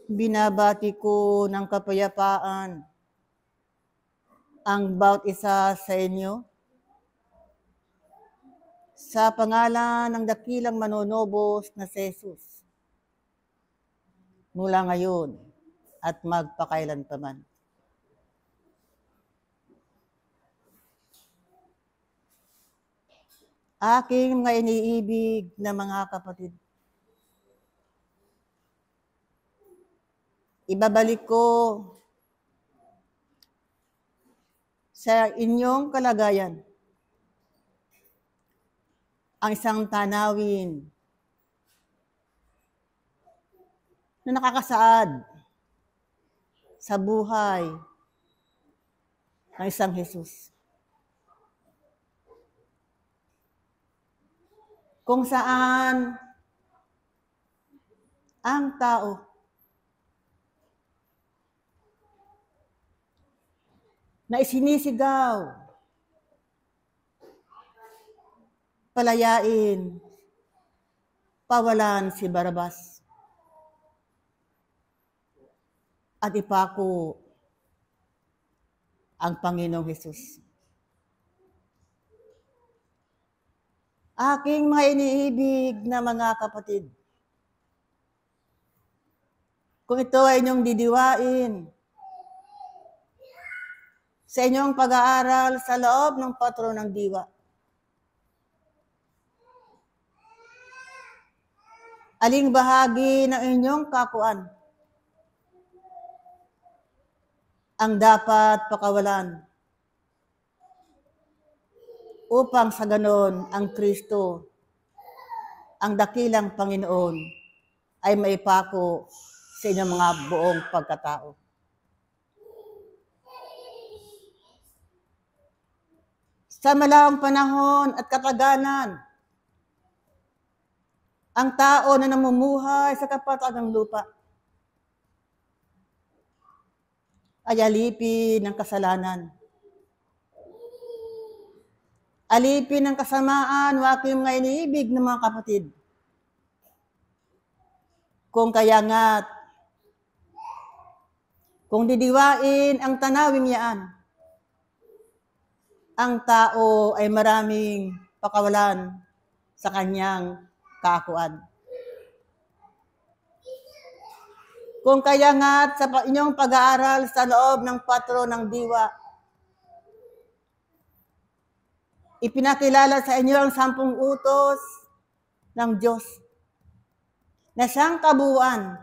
Binabati ko ng kapayapaan ang bawat isa sa inyo sa pangalan ng dakilang manonobos na si Jesus mula ngayon at magpakailanpaman. Aking mga iniibig na mga kapatid, ibabalik ko sa inyong kalagayan ang isang tanawin na nakakasaad sa buhay ng isang Jesus. Kung saan ang tao na isinisigaw, palayain, pawalan si Barabas at ipako ang Panginoong Hesus. Aking mga iniibig na mga kapatid, kung ito ay inyong didiwain sa inyong pag-aaral sa loob ng patron ng diwa, aling bahagi ng inyong kakuan ang dapat pakawalan upang sa ganon ang Kristo, ang dakilang Panginoon, ay maipako sa inyong mga buong pagkatao. Sa malaong panahon at katagalan, ang tao na namumuhay sa kapatagang lupa ay alipin ng kasalanan. Alipin ng kasamaan, waking mga iniibig ng mga kapatid. Kung kaya nga't, kung didiwain ang tanawing yaan, ang tao ay maraming pakawalan sa kanyang kaakuan. Kung kaya nga't sa inyong pag-aaral sa loob ng patron ng diwa, ipinakilala sa inyo ang 10 utos ng Diyos na siyang kabuuan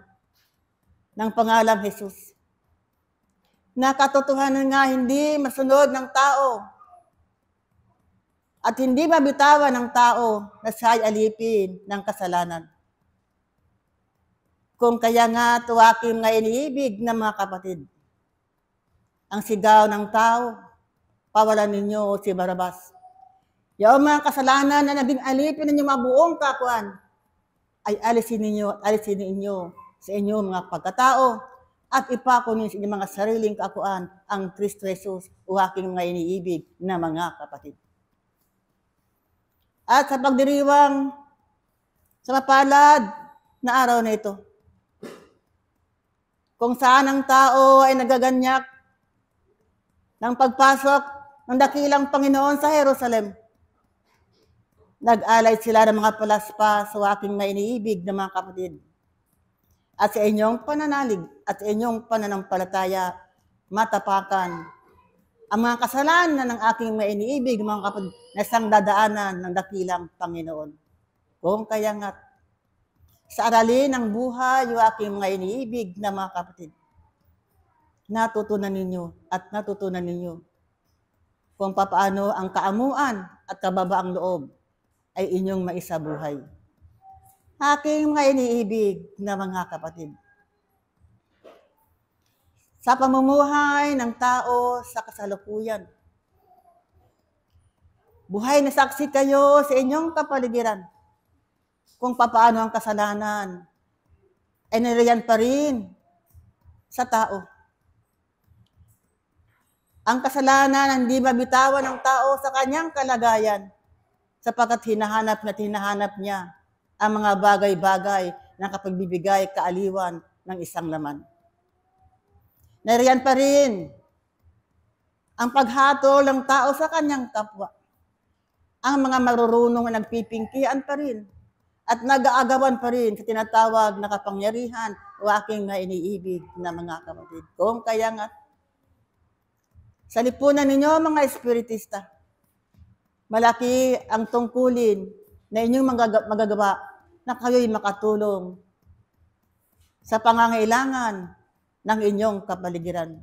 ng pangalang Jesus. Na katotohanan nga hindi masunod ng tao at hindi mabitawan ng tao na siya'y alipin ng kasalanan. Kung kaya nga tuwaking nga iniibig ng mga kapatid, ang sigaw ng tao, pawalan ninyo si Barabas. Yung mga kasalanan na naging alipin ninyo mga buong kakuan, ay alisin ninyo sa inyong mga pagkatao at ipako ninyo sa inyong mga sariling kakuan ang Kristo Jesus, o aking mga iniibig na mga kapatid. At sa pagdiriwang sa mapalad na araw na ito, kung saan ang tao ay nagaganyak ng pagpasok ng dakilang Panginoon sa Jerusalem, nag-alay sila ng mga palaspas sa aking may iniibig na mga kapatid. At sa inyong pananalig at sa inyong pananampalataya, matapakan ang mga kasalanan ng aking may iniibig mga kapatid na isang dadaanan ng dakilang Panginoon. Kung kaya nga, sa aralin ng buhay yung aking mga iniibig na mga kapatid, natutunan ninyo kung paano ang kaamuan at kababaang loob ay inyong maisabuhay. Aking mga iniibig na mga kapatid, sa pamumuhay ng tao sa kasalukuyan, buhay na saksi kayo sa inyong kapaligiran kung paano ang kasalanan ay nariyan pa rin sa tao. Ang kasalanan hindi mabitawan ng tao sa kanyang kalagayan sapagkat hinahanap niya ang mga bagay-bagay na kapagbibigay kaaliwan ng isang laman. Nariyan pa rin ang paghatol ng tao sa kanyang kapwa. Ang mga marurunong na nagpipingkian pa rin at nag-aagawan pa rin sa tinatawag na kapangyarihan o aking na iniibig na mga kapatid. Kung kaya nga, sa lipunan ninyo mga espiritista, malaki ang tungkulin na inyong magagawa na kayo'y makatulong sa pangangailangan ng inyong kapaligiran.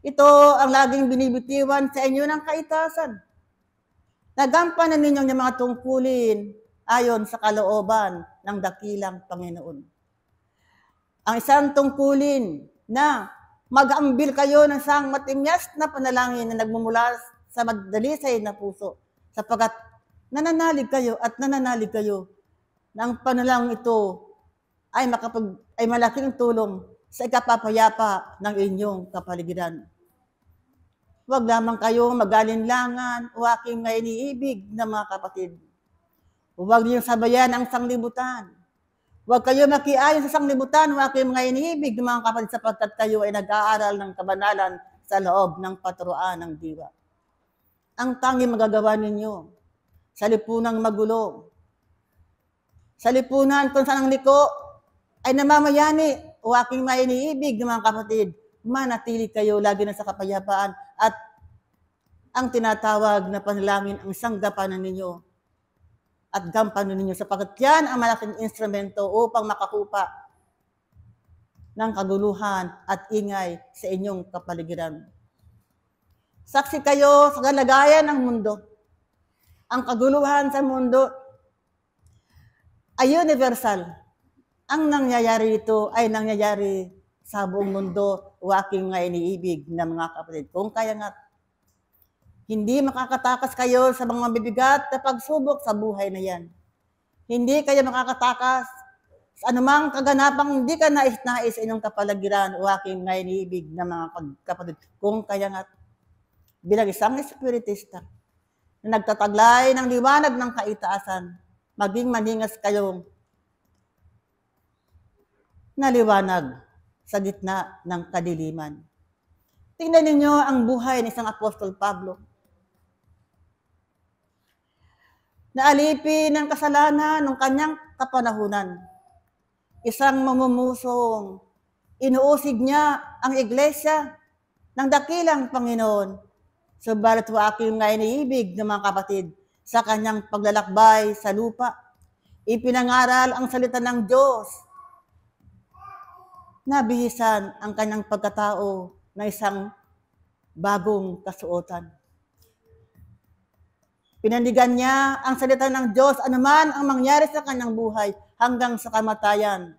Ito ang laging binibitiwan sa inyo ng kaitasan. Nagampanan ninyong yung mga tungkulin ayon sa kalooban ng dakilang Panginoon. Ang isang tungkulin na mag-ambil kayo ng isang matimyas na panalangin na nagmumula sa magdalisay na puso, sapagkat nananalig kayo na ang panalangin ito ay malaking tulong sa ikapapayapa ng inyong kapaligiran. Huwag lamang kayo mag-alinlangan o aking mga iniibig na mga kapatid. Huwag niyong sabayan ang sanglibutan. Huwag kayo makiayon sa sanglibutan o aking mga iniibig na mga kapatid sapagkat kayo ay nag-aaral ng kabanalan sa loob ng paturuan ng diwa. Ang tanging magagawa ninyo sa lipunang magulo, sa lipunan kung saan ang liko ay namamayani o aking mga iniibig ng mga kapatid, manatili kayo lagi na sa kapayapaan at ang tinatawag na panalangin ang sanggapanan ninyo at gampanan ninyo sapagkat yan ang malaking instrumento upang makakupa ng kaguluhan at ingay sa inyong kapaligiran. Saksi kayo sa kalagayan ng mundo. Ang kaguluhan sa mundo ay universal. Ang nangyayari ito ay nangyayari sa buong mundo o aking mga iniibig na mga kapatid. Kung kaya nga, hindi makakatakas kayo sa mga bibigat na pagsubok sa buhay na yan. Hindi kayo makakatakas sa anumang kaganapang hindi ka nais-nais inyong kapalagiran o aking mga iniibig na mga kapatid. Kung kaya nga, bilang isang espiritista na nagtataglay ng liwanag ng kaitaasan, maging maningas kayong naliwanag sa gitna ng kadiliman. Tingnan ninyo ang buhay ng isang Apostol Pablo. Naalipin ng kasalanan ng kanyang kapanahunan. Isang mamumusong, inuusig niya ang iglesia ng dakilang Panginoon. Subalit aking nga iniibig ng mga kapatid sa kanyang paglalakbay sa lupa. Ipinangaral ang salita ng Diyos. Nabihisan ang kanyang pagkatao na isang bagong kasuotan. Pinandigan niya ang salita ng Diyos anuman ang mangyari sa kanyang buhay hanggang sa kamatayan.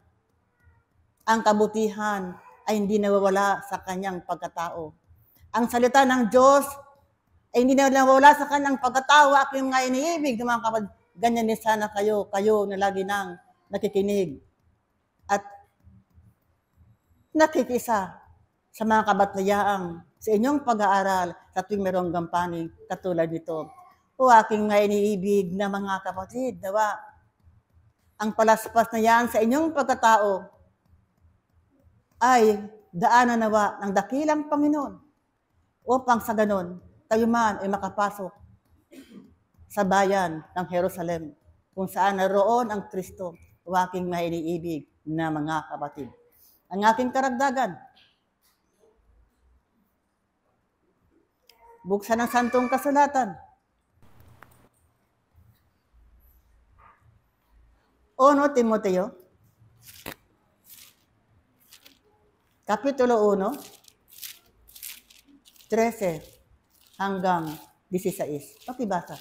Ang kabutihan ay hindi nawawala sa kanyang pagkatao. Ang salita ng Diyos ay hindi nawawala sa kanyang pagkatao. Aking mga iniibig ng mga kapatid, ganyan din sana kayo na lagi nang nakikinig at nakikisa sa mga kabatlayaang sa inyong pag-aaral sa tuwing mayroong gampanin katulad nito. O aking mga iniibig na mga kapatid, nawa, ang palaspas na yan sa inyong pagkatao ay daanan nawa ng dakilang Panginoon upang sa ganon, kayo man ay makapasok sa bayan ng Jerusalem kung saan naroon ang Kristo o aking mga iniibig na mga kapatid. Ang aking karagdagan, buksan ang santong kasulatan. 1 Timoteo, Kapitulo 1, 13 hanggang 16. Pakibasa.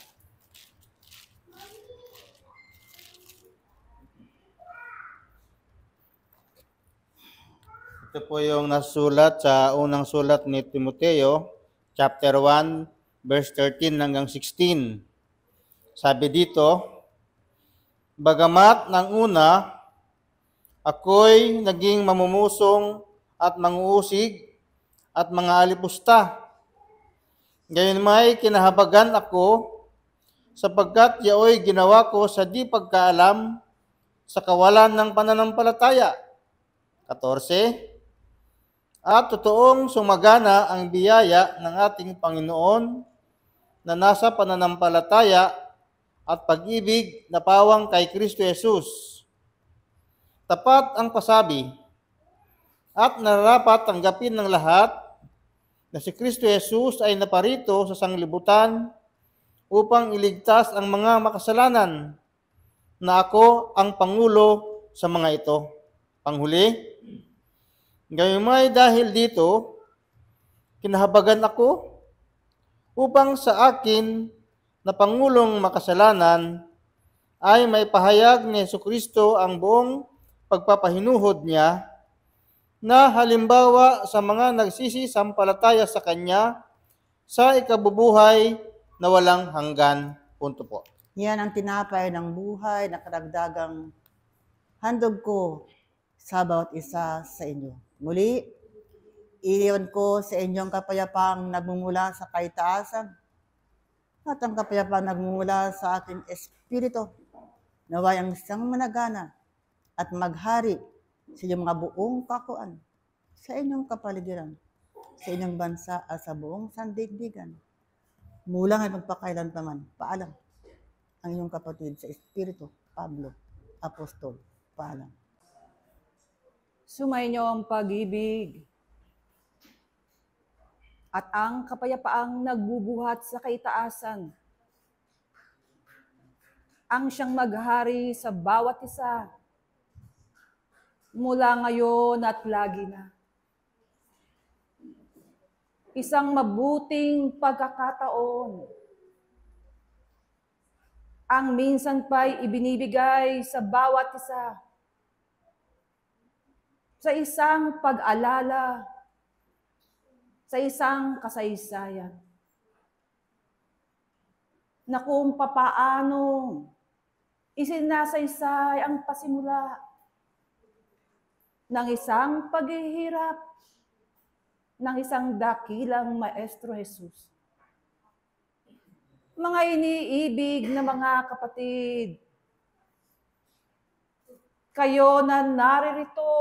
Ito po yung nasulat sa unang sulat ni Timoteo, chapter 1, verse 13 hanggang 16. Sabi dito, bagamat ng una, ako'y naging mamumusong at manguusig at mga alipusta. Ngayon may kinahabagan ako sapagkat yaoy ginawa ko sa di pagkaalam sa kawalan ng pananampalataya. 14. At totoong sumagana ang biyaya ng ating Panginoon na nasa pananampalataya at pag-ibig na pawang kay Kristo Jesus. Tapat ang pasabi at nararapat tanggapin ng lahat na si Kristo Jesus ay naparito sa sanglibutan upang iligtas ang mga makasalanan, na ako ang pangulo sa mga ito. Panghuli, gayumay dahil dito, kinahabagan ako upang sa akin na pangulong makasalanan ay may pahayag ni Jesucristo ang buong pagpapahinuhod niya na halimbawa sa mga nagsisisampalataya sa Kanya sa ikabubuhay na walang hanggan. Punto po. Yan ang tinapay ng buhay na karagdagang handog ko sa bawat isa sa inyo. Muli, iyon ko sa inyong kapayapaang nagmumula sa kaitaasan at ang kapayapaang nagmumula sa aking espiritu, naway ang isang managana at maghari sa inyong mga buong kakuan, sa inyong kapaligiran, sa inyong bansa at sa buong sandigdigan. Mula ngayon magpakailanpaman. Paalam. Ang inyong kapatid sa Espiritu, Pablo, Apostol. Paalam. Sumainyo ang pag-ibig at ang kapayapaang nagbubuhat sa kaitaasan. Ang siyang maghari sa bawat isa, mula ngayon at lagi na. Isang mabuting pagkakataon ang minsan pa'y ibinibigay sa bawat isa sa isang pag-alala, sa isang kasaysayan, na kung papaano isinasaysay ang pasimula ng isang paghihirap ng isang dakilang Maestro Jesus. Mga iniibig na mga kapatid, kayo na naririto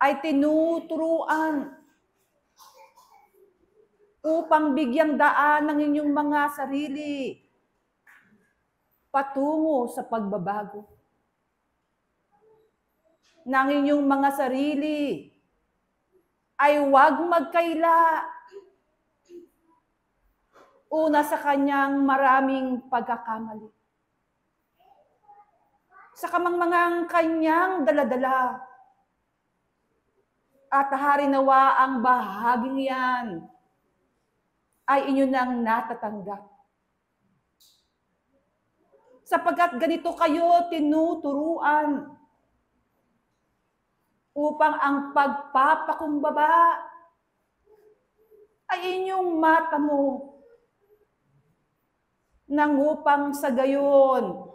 ay tinuturuan upang bigyang daan ng inyong mga sarili patungo sa pagbabago. Ng inyong mga sarili ay huwag magkaila. Una sa kanyang maraming pagkakamali. Sa kamangmangang kanyang daladala. At harinawa ang bahaging yan ay inyo nang natatanggap. Sapagkat ganito kayo tinuturuan upang ang pagpapakumbaba ay inyong matamo nang upang sa gayon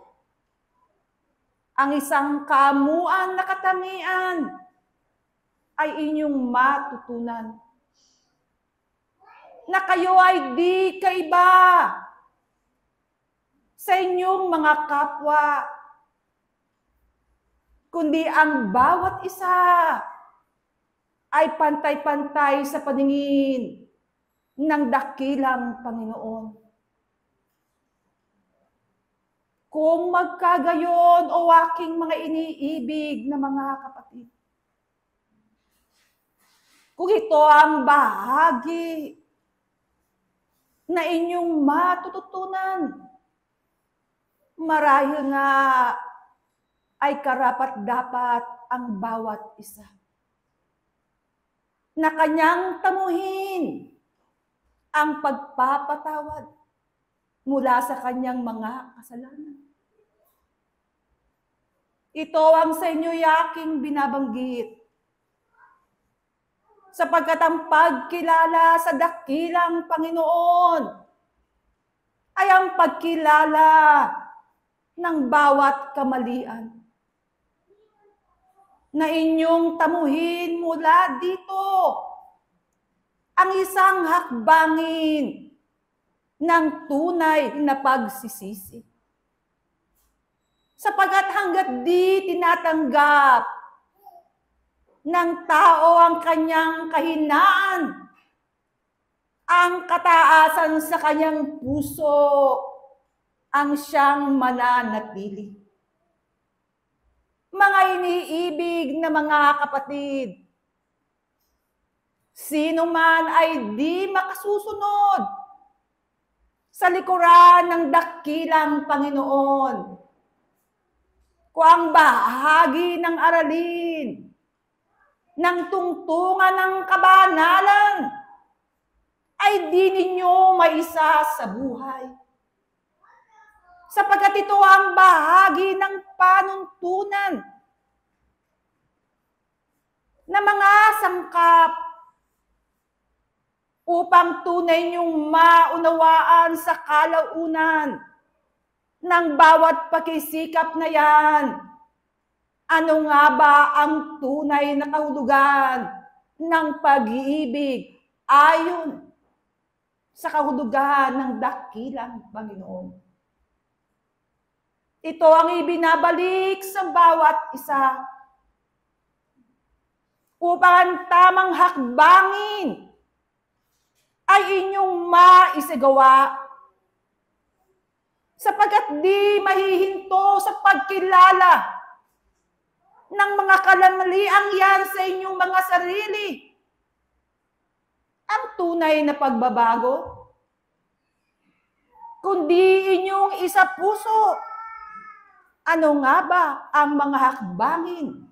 ang isang kamuan na katangian ay inyong matutunan na kayo ay di kaiba sa inyong mga kapwa, kundi ang bawat isa ay pantay-pantay sa paningin ng dakilang Panginoon. Kung magkagayon o aking mga iniibig na mga kapatid, kung ito ang bahagi na inyong matututunan, marahil nga ay karapat-dapat ang bawat isa na kanyang tamuhin ang pagpapatawad mula sa kanyang mga kasalanan. Ito ang sa inyo yaking binabanggit, sapagkat ang pagkilala sa dakilang Panginoon ay ang pagkilala ng bawat kamalian na inyong tamuhin mula dito ang isang hakbangin ng tunay na pagsisisi. Sapagkat hanggat di tinatanggap ng tao ang kanyang kahinaan, ang kataasan sa kanyang puso ang siyang mananatili. Mga iniibig na mga kapatid, sino man ay di makasusunod sa likuran ng dakilang Panginoon, kung ang bahagi ng aralin ng tungtungan ng kabanalan ay di ninyo maisa sa buhay. Sapagkat ito ang bahagi ng panuntunan na mga sangkap upang tunay niyong maunawaan sa kalaunan ng bawat pakisikap na yan. Ano nga ba ang tunay na kahulugan ng pag-iibig ayon sa kahulugan ng dakilang Panginoon? Ito ang ibinabalik sa bawat isa upang ang tamang hakbangin ay inyong maisagawa, sapagkat di mahihinto sa pagkilala ng mga kalamaliang yan sa inyong mga sarili ang tunay na pagbabago, kundi inyong isa puso. Ano nga ba ang mga hakbangin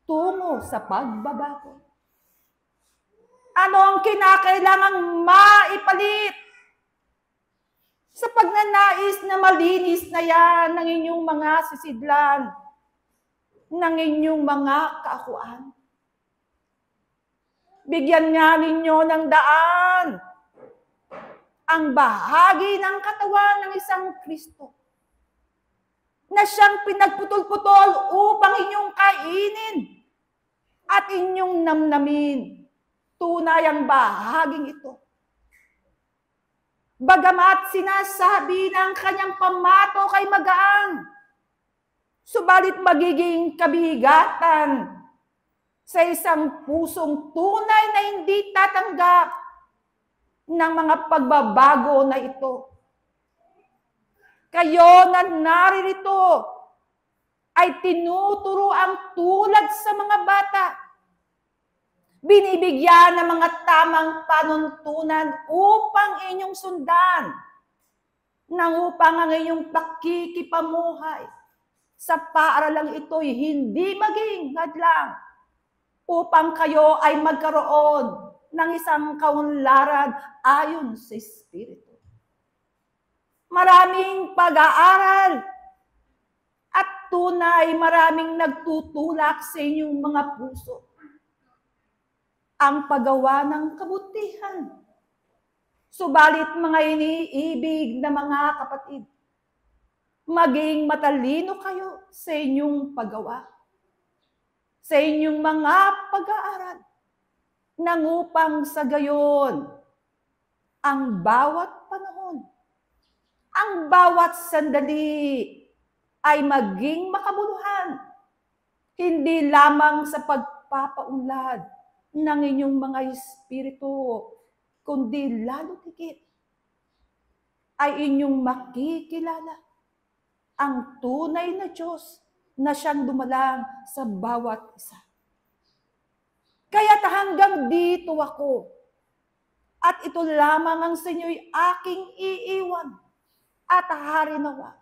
tungo sa pagbabago? Ano ang kinakailangang maipalit sa pagnanais na malinis na yan ng inyong mga sisidlan, ng inyong mga kaakuan? Bigyan nga ninyo ng daan ang bahagi ng katawan ng isang Kristo na siyang pinagputol-putol upang inyong kainin at inyong namnamin. Tunay ang bahaging ito. Bagamat sinasabi ng kanyang pamato kay magaan, subalit magiging kabigatan sa isang pusong tunay na hindi tatanggap ng mga pagbabago na ito. Kayo na naririto ay tinuturo ang tulad sa mga bata. Binibigyan ng mga tamang panuntunan upang inyong sundan, nang upang ang inyong pakikipamuhay sa paaralang ito'y hindi maging hadlang, upang kayo ay magkaroon ng isang kaunlaran ayon sa Espiritu. Maraming pag-aaral at tunay maraming nagtutulak sa inyong mga puso ang paggawa ng kabutihan. Subalit mga iniibig na mga kapatid, maging matalino kayo sa inyong paggawa, sa inyong mga pag-aaral, nang upang sa gayon ang bawat panahon, ang bawat sandali ay maging makabuluhan, hindi lamang sa pagpapaunlad ng inyong mga espiritu, kundi lalo higit ay inyong makikilala ang tunay na Diyos na siyang dumalang sa bawat isa. Kaya't hanggang dito ako, at ito lamang ang sa inyo'y aking iiwan, at harinawa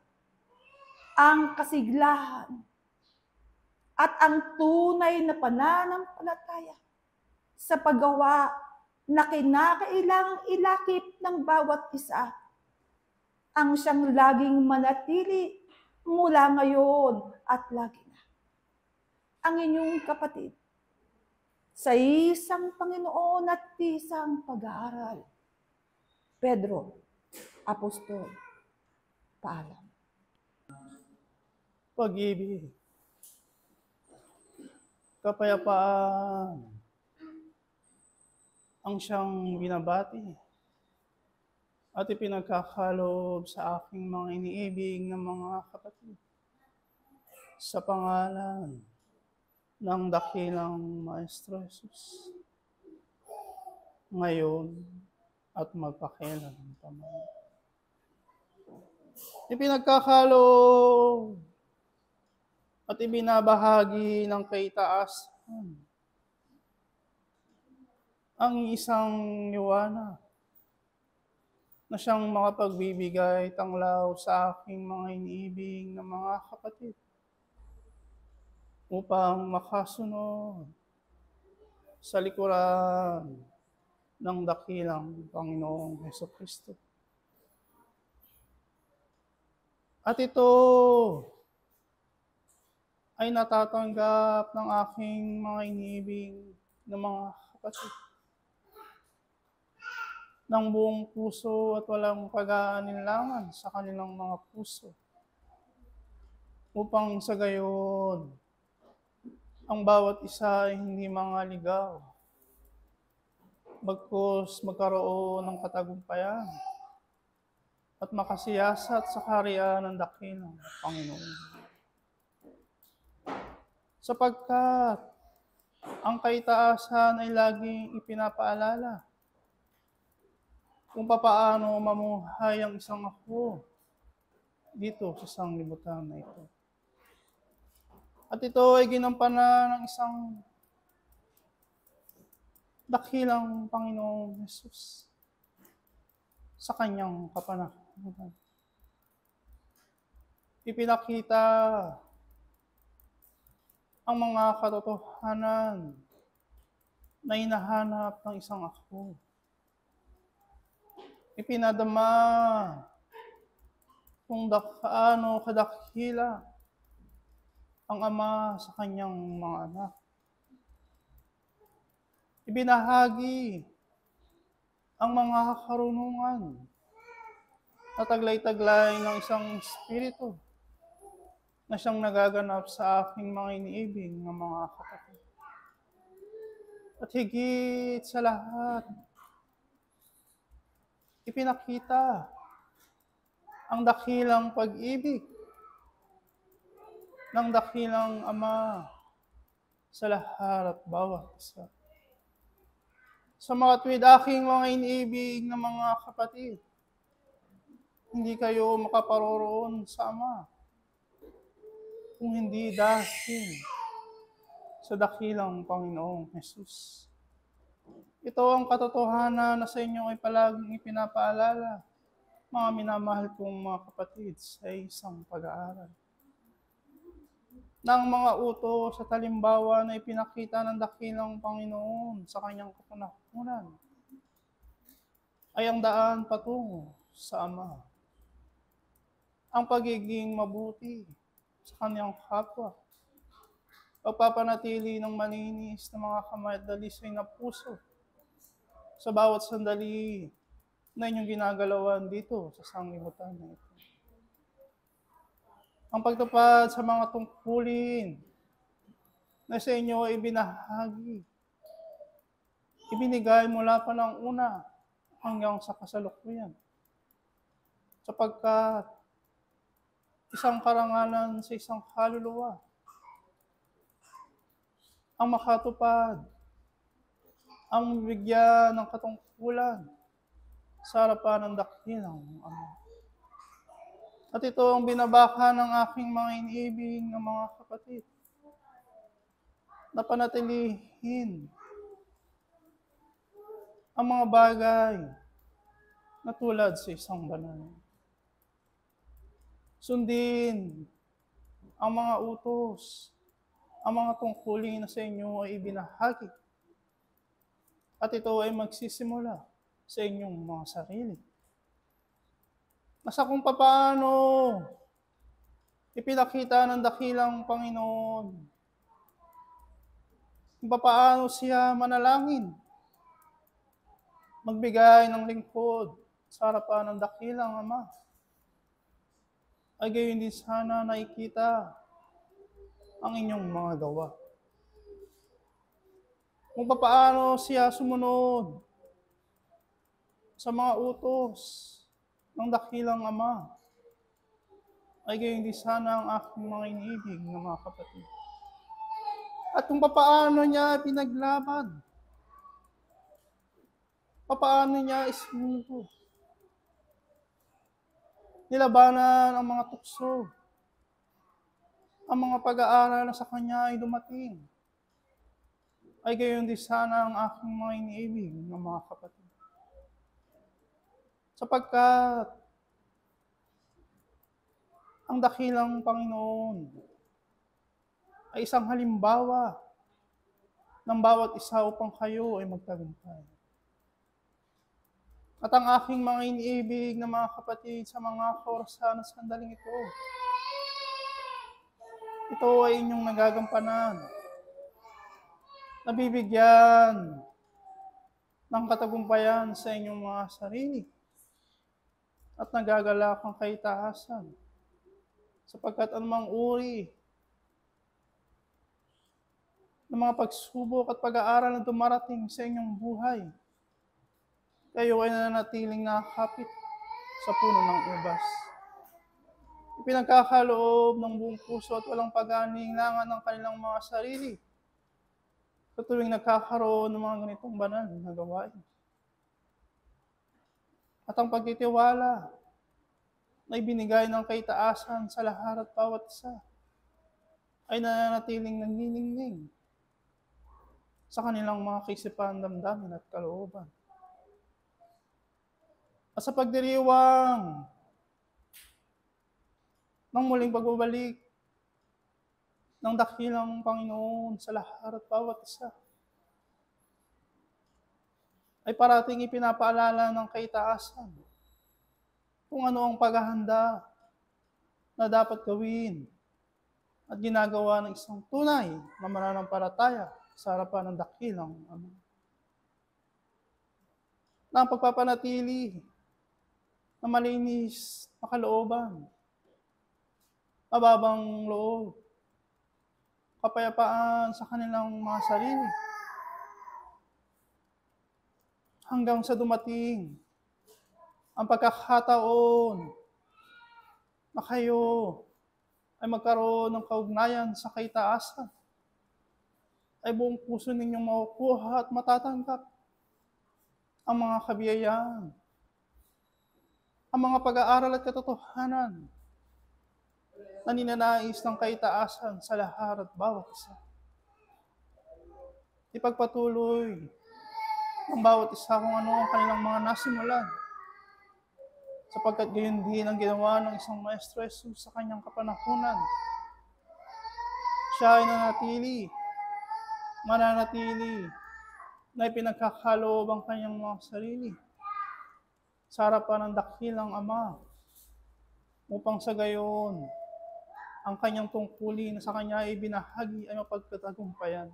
ang kasiglahan at ang tunay na pananampalataya sa paggawa na kinakailangang ilakip ng bawat isa, ang siyang laging manatili mula ngayon at lagi na. Ang inyong kapatid sa isang Panginoon at isang pag-aaral, Pedro, Apostol. Paalam. Pag-ibig, kapayapaan, ang siyang binabati at ipinagkakalob sa aking mga iniibig ng mga kapatid. sa pangalan ng dakilang Maestro Jesus, ngayon at magpakailanman. Ipinagkakaloob at ibinabahagi ng kaitaasan ang isang liwanag na siyang makapagbibigay tanglaw sa aking mga iniibig na mga kapatid upang makasunod sa likuran ng dakilang Panginoong Hesukristo. At ito ay natatanggap ng aking mga iniibig na mga kapatid ng buong puso at walang pag-aalinlangan sa kanilang mga puso, upang sa gayon ang bawat isa ay hindi mangaligaw, bagkus magkaroon ng katagumpayan at makasiyasat sa kaharian ng dakilang Panginoon. Sapagkat ang kaitaasan ay laging ipinapaalala kung papaano mamuhay ang isang ako dito sa sanglibutan na ito. At ito ay ginampanan ng isang dakilang Panginoong Jesus sa kanyang kapanahunan. Ipinakita ang mga katotohanan na hinahanap ng isang ako. Ipinadama kung kaano kadakila ang Ama sa kanyang mga anak. Ibinahagi ang mga karunungan na taglay-taglay ng isang espiritu na siyang nagaganap sa aking mga iniibig ng mga kapatid. At higit sa lahat, ipinakita ang dakilang pag-ibig ng dakilang Ama sa lahat at bawat isa. Sa mga tuwid aking mga iniibig ng mga kapatid, hindi kayo makaparoroon sa Ama kung hindi dahil sa dakilang Panginoong Jesus. Ito ang katotohanan na sa inyo ay palaging ipinapaalala, mga minamahal kong mga kapatid, sa isang pag-aaral. Ng mga utos sa talimbawa na ipinakita ng dakilang Panginoon sa kanyang kapanahunan ay ang daan patungo sa Ama. Ang pagiging mabuti sa kanyang kapwa, pagpapanatili ng malinis na mga kamay at dalisay na puso sa bawat sandali na inyong ginagalawan dito sa sanglibutan na ito. Ang pagtupad sa mga tungkulin na sa inyo ay binahagi, ibinigay mula pa ng una hanggang sa kasalukuyan. Sapagkat isang karangalan sa isang kaluluwa ang makatupad, ang bigyan ng katungkulan sa harapan ng dakilang Ama. At ito ang binabaka ng aking mga iniibig ng mga kapatid, na panatilihin ang mga bagay na tulad sa isang banal. Sundin ang mga utos, ang mga tungkulin na sa inyo ay ibinahagi. At ito ay magsisimula sa inyong mga sarili. Nasa kung paano ipinakita ng dakilang Panginoon, kung paano siya manalangin, magbigay ng lingkod sa harapan ng dakilang Ama, ay gayon din sana nakikita ang inyong mga gawa. Kung paano siya sumunod sa mga utos ng dakilang Ama, ay gayon din sana ang aking mga iniibig na mga kapatid. At kung papaano niya pinaglaban, papaano niya isinugo, nilabanan ang mga tukso, ang mga pag-aaral na sa kanya ay dumating, ay gayon din sana ang aking mga iniibig na mga kapatid. Sapagkat ang dakilang Panginoon ay isang halimbawa ng bawat isa upang kayo ay magtagumpay. At ang aking mga iniibig na mga kapatid sa mga kaorasan na sandaling ito ay inyong nagagampanan, nabibigyan ng katagumpayan sa inyong mga sarili at nagagalak ang kaitaasan sapagkat anumang uri ng mga pagsubok at pag-aaral na dumarating sa inyong buhay, kayo ay nananatiling nakakapit sa puno ng ubas. Ipinagkakaloob ng buong puso at walang pag-aalinlangan ng kanilang mga sarili sa tuwing nagkakaroon ng mga ganitong banal na gawain. At ang pagtitiwala na ibinigay ng kaitaasan sa lahat at bawat isa ay nananatiling nagniningning sa kanilang mga kaisipan, damdamin at kalooban. At sa pagdiriwang ng muling pagbabalik ng dakilang Panginoon sa lahat at bawat isa, ay parating ipinapaalala ng kaitaasan kung ano ang paghahanda na dapat gawin at ginagawa ng isang tunay na mananampalataya sa harapan ng dakilang Ama. Na ang pagpapanatili na malinis na kalooban, mababang loob, kapayapaan sa kanilang mga sarili, hanggang sa dumating ang pagkakataon na kayo ay magkaroon ng kaugnayan sa kaitaasan, ay buong puso ninyong makukuha at matatanggap ang mga kabiyayaan, ang mga pag-aaral at katotohanan na ninanais ng kaitaasan sa lahat at bawat isa. Ipagpatuloy ng bawat isa kung ano ang kanilang mga nasimulan, sapagkat gayon din ang ginawa ng isang Maestro Jesus sa kanyang kapanahunan. Siya ay mananatili na ipinagkakaloob ang kanyang mga sarili sa harapan ng dakilang Ama upang sa gayon ang kanyang tungkulin na sa kanya ay binahagi ay mapagkatagumpayan.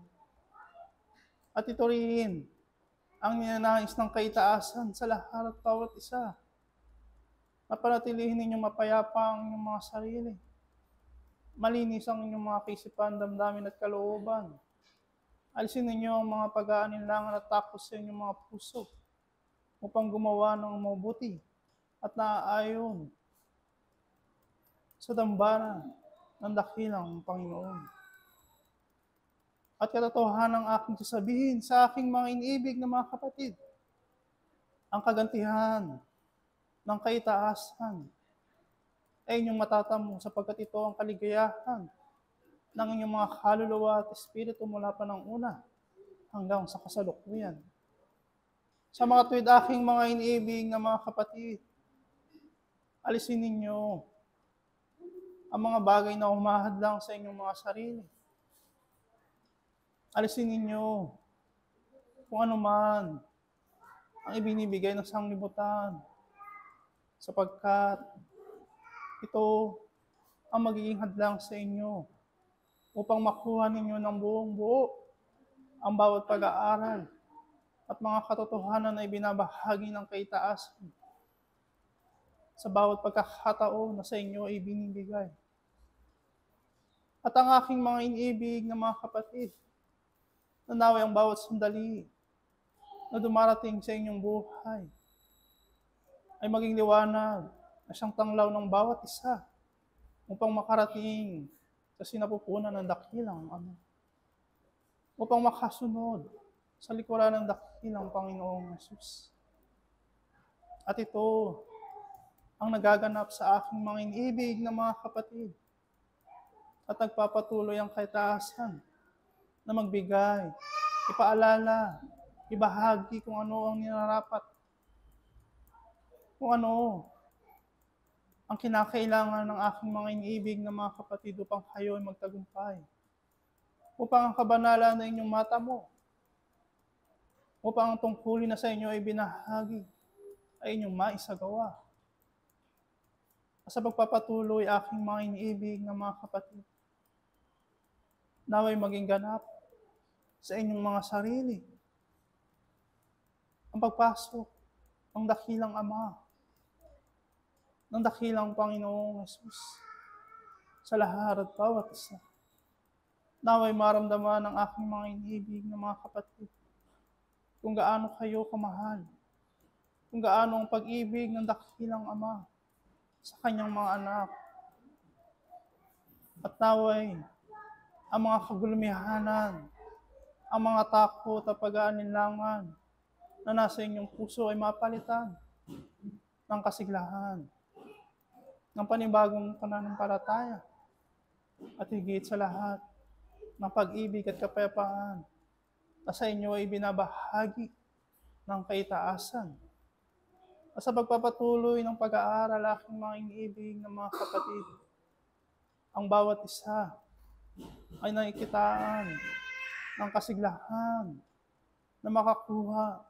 At ito rin ang ninanais ng kaitaasan sa lahat at bawat isa, na panatilihin ninyong mapayapa ang inyong mga sarili, malinis ang inyong mga kaisipan, damdamin at kalooban. Alisin ninyo ang mga pag-aalinlangan at takot sa inyong mga puso upang gumawa ng mabuti at naaayon sa dambana ng dakilang Panginoon. At katotohanan ng aking sasabihin sa aking mga iniibig na mga kapatid, ang kagantihan ng kaitaasan ay inyong matatamo sapagkat ito ang kaligayahan ng inyong mga kaluluwa at espiritu mula pa ng una hanggang sa kasalukuyan. Sa mga tuwid aking mga iniibig na mga kapatid, alisin ninyo ang mga bagay na humahadlang sa inyong mga sarili. Alisin ninyo kung ano man ang ibinibigay ng sanglibutan, sapagkat ito ang magiging hadlang sa inyo upang makuha ninyo ng buong buo ang bawat pag-aaral at mga katotohanan na ibinabahagi ng kaitaasan sa bawat pagkakataon na sa inyo ay binibigay. At ang aking mga iniibig na mga kapatid, na naway ang bawat sandali na dumarating sa inyong buhay ay maging liwanag na siyang tanglaw ng bawat isa upang makarating sa sinapupunan ng dakilang Ama, upang makasunod sa likuran ng dakilang Panginoong Hesus. At ito ang nagaganap sa aking mga iniibig na mga kapatid at nagpapatuloy ang kaitaasan na magbigay, ipaalala, ibahagi kung ano ang ninarapat, kung ano ang kinakailangan ng aking mga iniibig na mga kapatid upang kayo ay magtagumpay, upang ang kabanalan na inyong mata mo, upang ang tungkulin na sa inyo ay binahagi, ay inyong maisagawa. Sa pagpapatuloy aking mga iniibig na mga kapatid, naway maging ganap sa inyong mga sarili ang pagpasok ng dakilang Ama, ng dakilang Panginoong Hesus sa lahat at bawat isa. Naway maramdaman ng aking mga iniibig na mga kapatid kung gaano kayo kamahal, kung gaano ang pag-ibig ng dakilang Ama sa kanyang mga anak. At naway ang mga kagulumihanan, ang mga takot at pag-aalinlangan na nasa inyong puso ay mapalitan ng kasiglahan, ng panibagong pananampalataya, at higit sa lahat, ng pag-ibig at kapayapaan na sa inyo ay binabahagi ng kaitaasan. At sa pagpapatuloy ng pag-aaral aking mga iniibig ng mga kapatid, ang bawat isa ay nakikitaan ng kasiglahan na makakuha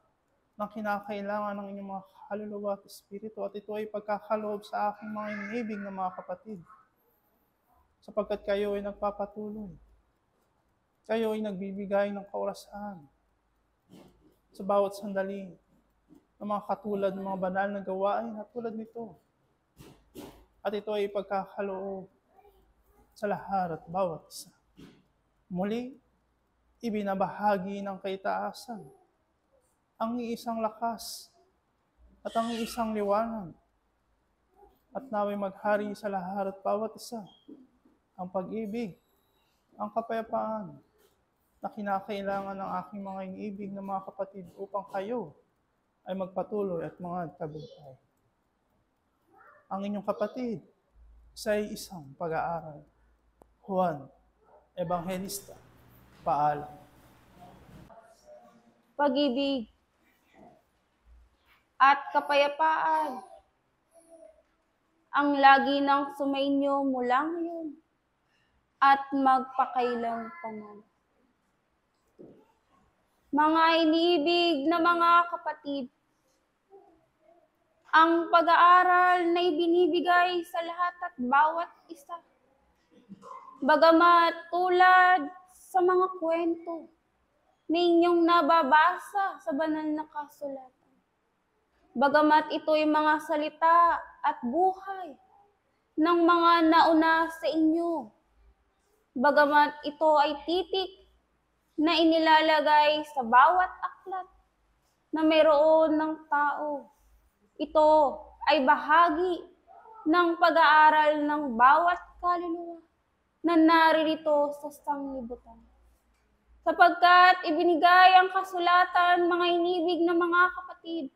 ng kinakailangan ng inyong mga kaluluwa at espiritu, at ito ay pagkakaloob sa aking mga iniibig na mga kapatid, sapagkat kayo ay nagpapatuloy, kayo ay nagbibigay ng kaorasan sa bawat sandali ng mga katulad ng mga banal na gawain at tulad nito, at ito ay pagkakaloob sa lahat at bawat isa. Muli, ibinabahagi ng kaitaasan ang iisang lakas at ang iisang liwanag, at naway maghari sa lahat at bawat isa ang pag-ibig, ang kapayapaan na kinakailangan ng aking mga iniibig na mga kapatid upang kayo ay magpatuloy at mga tagumpay. Ang inyong kapatid sa isang pag-aaral, Juan Evangelista. Paalam. Pag-ibig at kapayapaan ang lagi nang sumainyo mula ngayon at magpakailang paman. Mga iniibig na mga kapatid, ang pag-aaral na ibinibigay sa lahat at bawat isa, bagamat tulad sa mga kwento na inyong nababasa sa banal na kasulatan, bagamat ito'y mga salita at buhay ng mga nauna sa inyo, bagamat ito ay titik na inilalagay sa bawat aklat na mayroon ng tao, ito ay bahagi ng pag-aaral ng bawat kaluluwa na naririto sa sanglibutan. Sapagkat ibinigay ang kasulatan, mga inibig na mga kapatid,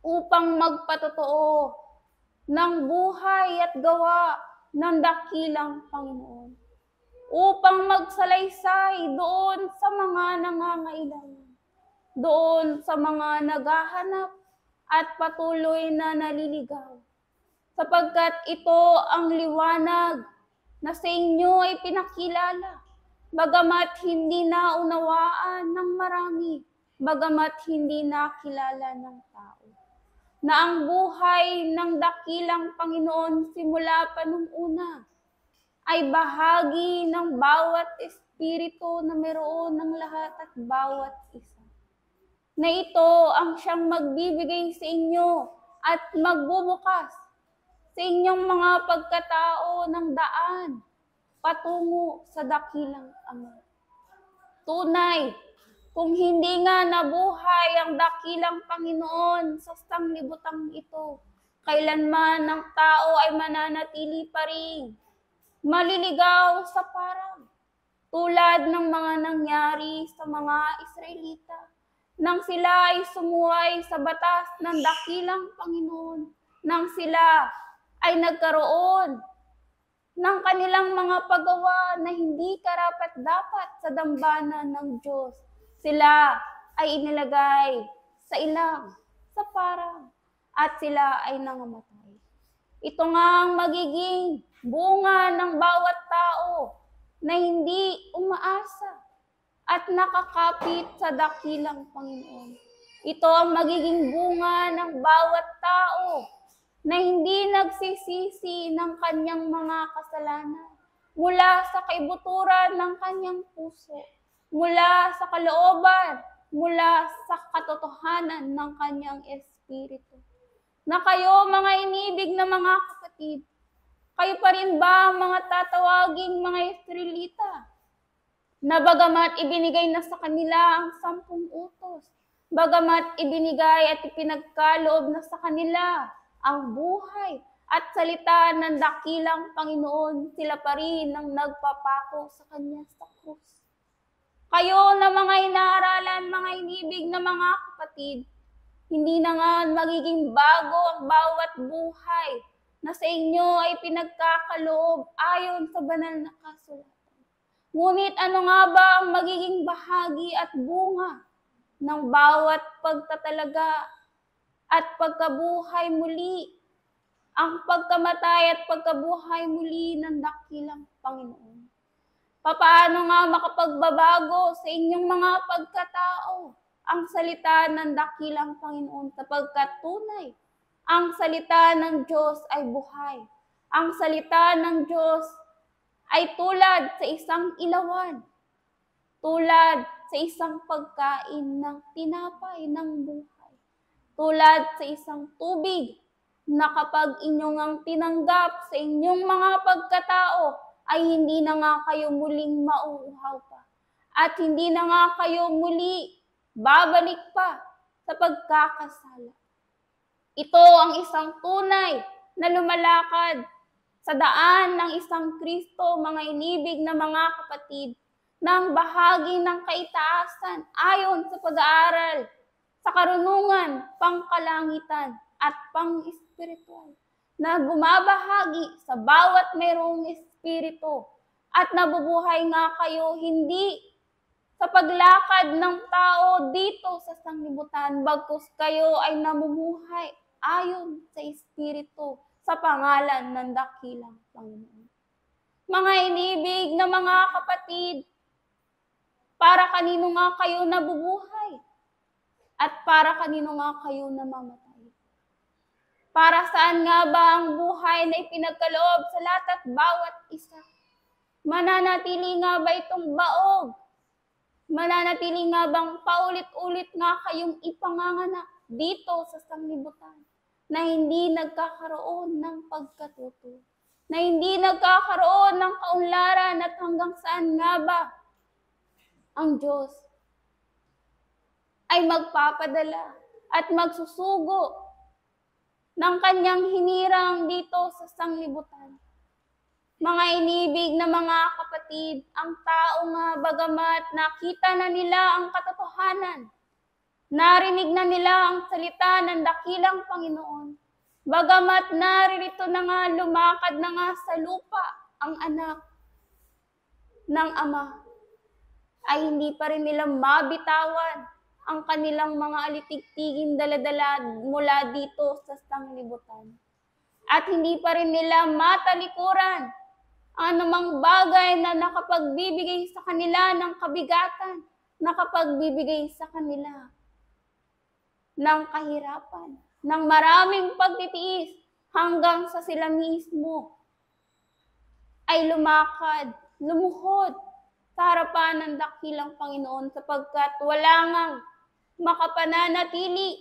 upang magpatotoo ng buhay at gawa ng dakilang Panginoon, upang magsalaysay doon sa mga nangangailangan, doon sa mga naghahanap at patuloy na naliligaw, sapagkat ito ang liwanag na sa inyo ay pinakilala, bagamat hindi naunawaan ng marami, bagamat hindi nakilala ng tao, na ang buhay ng dakilang Panginoon simula pa nung una ay bahagi ng bawat espiritu na mayroon ng lahat at bawat isa. Na ito ang siyang magbibigay sa inyo at magbubukas sa inyong mga pagkatao ng daan patungo sa dakilang Ama. Tunay, kung hindi nga nabuhay ang dakilang Panginoon sa sanglibutang ito, Kailanman ng tao ay mananatili pa rin maliligaw sa parang, tulad ng mga nangyari sa mga Israelita nang sila ay sumuway sa batas ng dakilang Panginoon, nang sila ay nagkaroon ng kanilang mga paggawa na hindi karapat-dapat sa dambana ng Diyos. Sila ay inilagay sa ilang, sa parang, at sila ay nangamatay. Ito nga ang magiging bunga ng bawat tao na hindi umaasa at nakakapit sa dakilang Panginoon. Ito ang magiging bunga ng bawat tao na hindi nagsisisi ng kanyang mga kasalanan mula sa kaibuturan ng kanyang puso, mula sa kalooban, mula sa katotohanan ng kanyang espiritu. Na kayo, mga inibig na mga kapatid, kayo pa rin ba mga tatawaging mga Israelita? Na bagamat ibinigay na sa kanila ang 10 utos, bagamat ibinigay at ipinagkaloob na sa kanila ang buhay at salita ng dakilang Panginoon, sila pa rin ang nagpapako sa kanya sa krus. Kayo na mga inaaralan, mga inibig na mga kapatid, hindi na nga magiging bago ang bawat buhay na sa inyo ay pinagkakaloob ayon sa banal na kasulatan. Ngunit ano nga ba ang magiging bahagi at bunga ng bawat pagtatalaga at pagkabuhay muli, ang pagkamatay at pagkabuhay muli ng dakilang Panginoon? Paano nga makapagbabago sa inyong mga pagkatao ang salita ng dakilang Panginoon, sapagkat tunay ang salita ng Diyos ay buhay. Ang salita ng Diyos ay tulad sa isang ilawan, tulad sa isang pagkain ng tinapay ng buhay, tulad sa isang tubig na kapag inyong ang tinanggap sa inyong mga pagkatao, ay hindi na nga kayo muling mauuhaw pa, at hindi na nga kayo muli babalik pa sa pagkakasala. Ito ang isang tunay na lumalakad sa daan ng isang Kristo, mga inibig na mga kapatid, ng bahagi ng kaitaasan ayon sa pag-aaral, sa karunungan, pangkalangitan at pang-espiritual, na bumabahagi sa bawat mayroong espiritu at nabubuhay nga kayo hindi sa paglakad ng tao dito sa sanglibutan, bagkus kayo ay namumuhay ayon sa espiritu, sa pangalan ng dakilang Panginoon. Mga inibig na mga kapatid, para kanino nga kayo nabubuhay? At para kanino nga kayo namamatay? Para saan nga ba ang buhay na ipinagkaloob sa lahat at bawat isa? Mananatili nga ba itong baog? Mananatili nga bang paulit-ulit nga kayong ipanganganak dito sa sanglibutan, na hindi nagkakaroon ng pagkatuto, na hindi nagkakaroon ng kaunlaran, at hanggang saan nga ba ang Diyos ay magpapadala at magsusugo ng kanyang hinirang dito sa sanglibutan? Mga inibig na mga kapatid, ang tao nga bagamat nakita na nila ang katotohanan, narinig na nila ang salita ng dakilang Panginoon, bagamat naririto na nga, lumakad na nga sa lupa ang anak ng Ama, ay hindi pa rin nila mabitawan ang kanilang mga alitigtigin daladala mula dito sa sanglibutan. At hindi pa rin nila matalikuran ang anumang bagay na nakapagbibigay sa kanila ng kabigatan, nakapagbibigay sa kanila ng kahirapan, ng maraming pagtitiis, hanggang sa sila mismo ay lumakad, lumuhod sa harapan ng dakilang Panginoon, sapagkat wala ngang makapananatili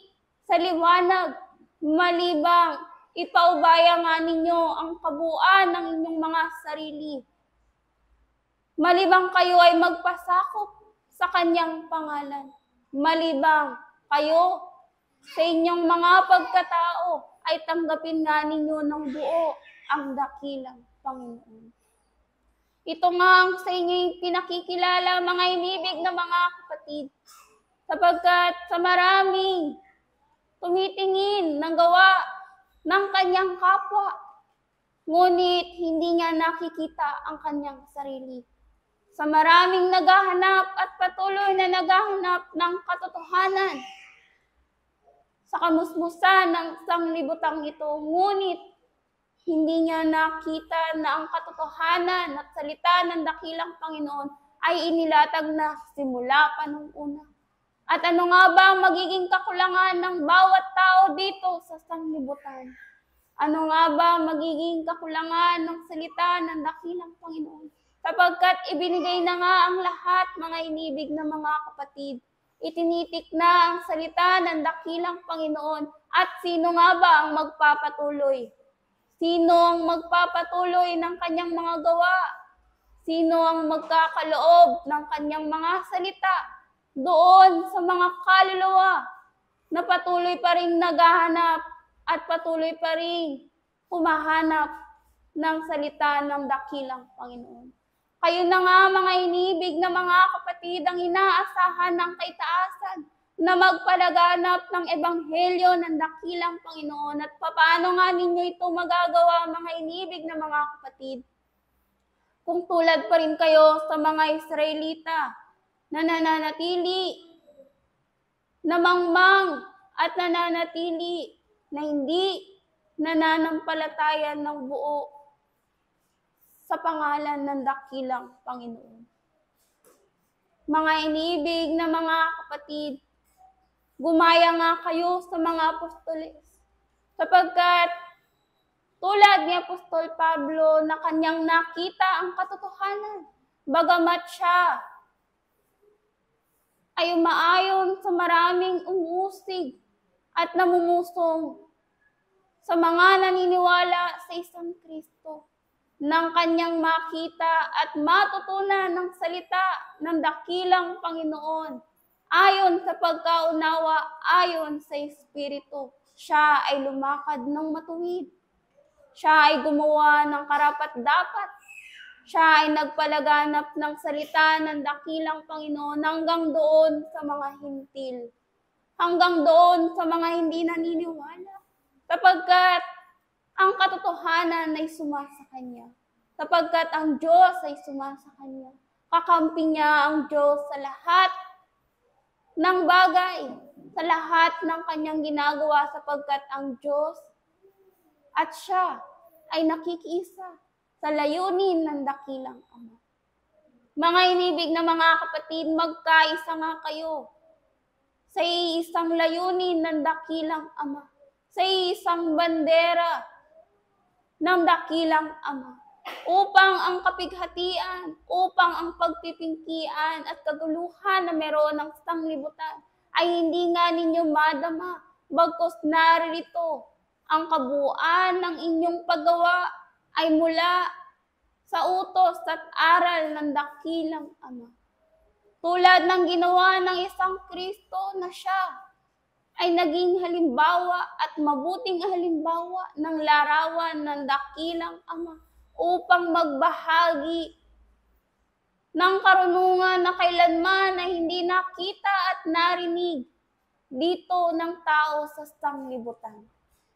sa liwanag malibang ipaubaya nga ninyo ang kabuuan ng inyong mga sarili. Malibang kayo ay magpasakop sa kanyang pangalan. Malibang kayo sa inyong mga pagkatao ay tanggapin nga ninyo ng buo ang dakilang Panginoon. Ito nga ang sa inyo'y pinakikilala, mga inibig na mga kapatid, sapagkat sa maraming tumitingin ng gawa ng kanyang kapwa, ngunit hindi niya nakikita ang kanyang sarili. Sa maraming naghahanap at patuloy na naghahanap ng katotohanan sa kamusmusan ng sanglibutang ito, ngunit hindi niya nakita na ang katotohanan at salita ng dakilang Panginoon ay inilatag na simula pa nung una. At ano nga ba ang magiging kakulangan ng bawat tao dito sa sanglibutan? Ano nga ba ang magiging kakulangan ng salita ng dakilang Panginoon? Sapagkat ibinigay na nga ang lahat, mga inibig na mga kapatid. Itinitik na ang salita ng dakilang Panginoon. At sino nga ba ang magpapatuloy? Sino ang magpapatuloy ng kanyang mga gawa? Sino ang magkakaloob ng kanyang mga salita doon sa mga kaluluwa na patuloy pa rin naghahanap at patuloy pa rin humahanap ng salita ng dakilang Panginoon? Kayo na nga, mga inibig na mga kapatid, ang inaasahan ng kaitaasan na magpalaganap ng ebanghelyo ng dakilang Panginoon. At paano nga ninyo ito magagawa, mga inibig na mga kapatid? Kung tulad pa rin kayo sa mga Israelita na nananatili na mangmang at nananatili na hindi nananampalatayan ng buo sa pangalan ng dakilang Panginoon. Mga inibig na mga kapatid, gumaya nga kayo sa mga apostoles, sapagkat tulad ni Apostol Pablo na kanyang nakita ang katotohanan, bagamat siya ay umaayon sa maraming umusig at namumusong sa mga naniniwala sa isang Kristo, nang kanyang makita at matutunan ng salita ng dakilang Panginoon, ayon sa pagkaunawa, ayon sa Espiritu, siya ay lumakad ng matuwid. Siya ay gumawa ng karapat-dapat. Siya ay nagpalaganap ng salita ng dakilang Panginoon hanggang doon sa mga hintil. Hanggang doon sa mga hindi naniniwala. Sapagkat ang katotohanan ay sumasa Kanya. Sapagkat ang Diyos ay sumasa Kanya. Kakampi niya ang Diyos sa lahat ng bagay, sa lahat ng Kanyang ginagawa, sapagkat ang Diyos at siya ay nakikiisa sa layunin ng dakilang Ama. Mga inibig na mga kapatid, magkaisa nga kayo sa isang layunin ng dakilang Ama, sa isang bandera ng dakilang Ama, upang ang kapighatian, upang ang pagpipingkian at kaguluhan na meron ng sanglibutan ay hindi nga ninyo madama, bagkus naririto ang kabuuan ng inyong paggawa ay mula sa utos at aral ng dakilang Ama. Tulad ng ginawa ng isang Kristo na siya ay naging halimbawa at mabuting halimbawa ng larawan ng dakilang Ama upang magbahagi ng karunungan na kailanman na hindi nakita at narinig dito ng tao sa sanglibutan.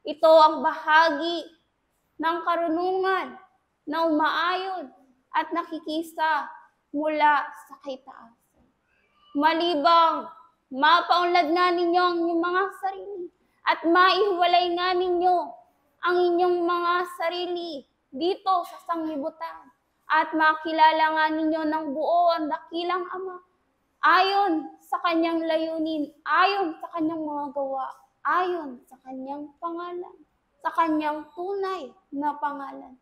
Ito ang bahagi ng karunungan na umaayon at nakikisa mula sa kaitaasan. Malibang mapaunlad nga ninyo ang inyong mga sarili at maihiwalay nga ninyo ang inyong mga sarili dito sa sanglibutan at makilala nga ninyo ng buo ang dakilang Ama ayon sa kanyang layunin, ayon sa kanyang mga gawa, ayon sa kanyang pangalan, sa kanyang tunay na pangalan,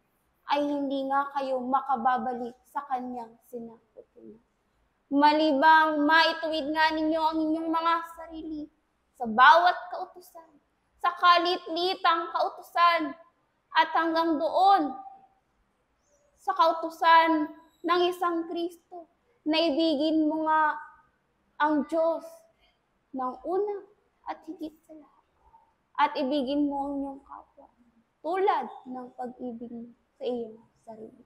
ay hindi nga kayo makababalik sa kanyang sinapupunan. Malibang maituwid nga ninyo ang inyong mga sarili sa bawat kautusan, sa kalit-litang kautusan, at hanggang doon sa kautusan ng isang Kristo na ibigin mo nga ang Diyos ng una at higit sa lahat. at ibigin mo ang iyong kapwa, tulad ng pag-ibig mo sa iyong sarili.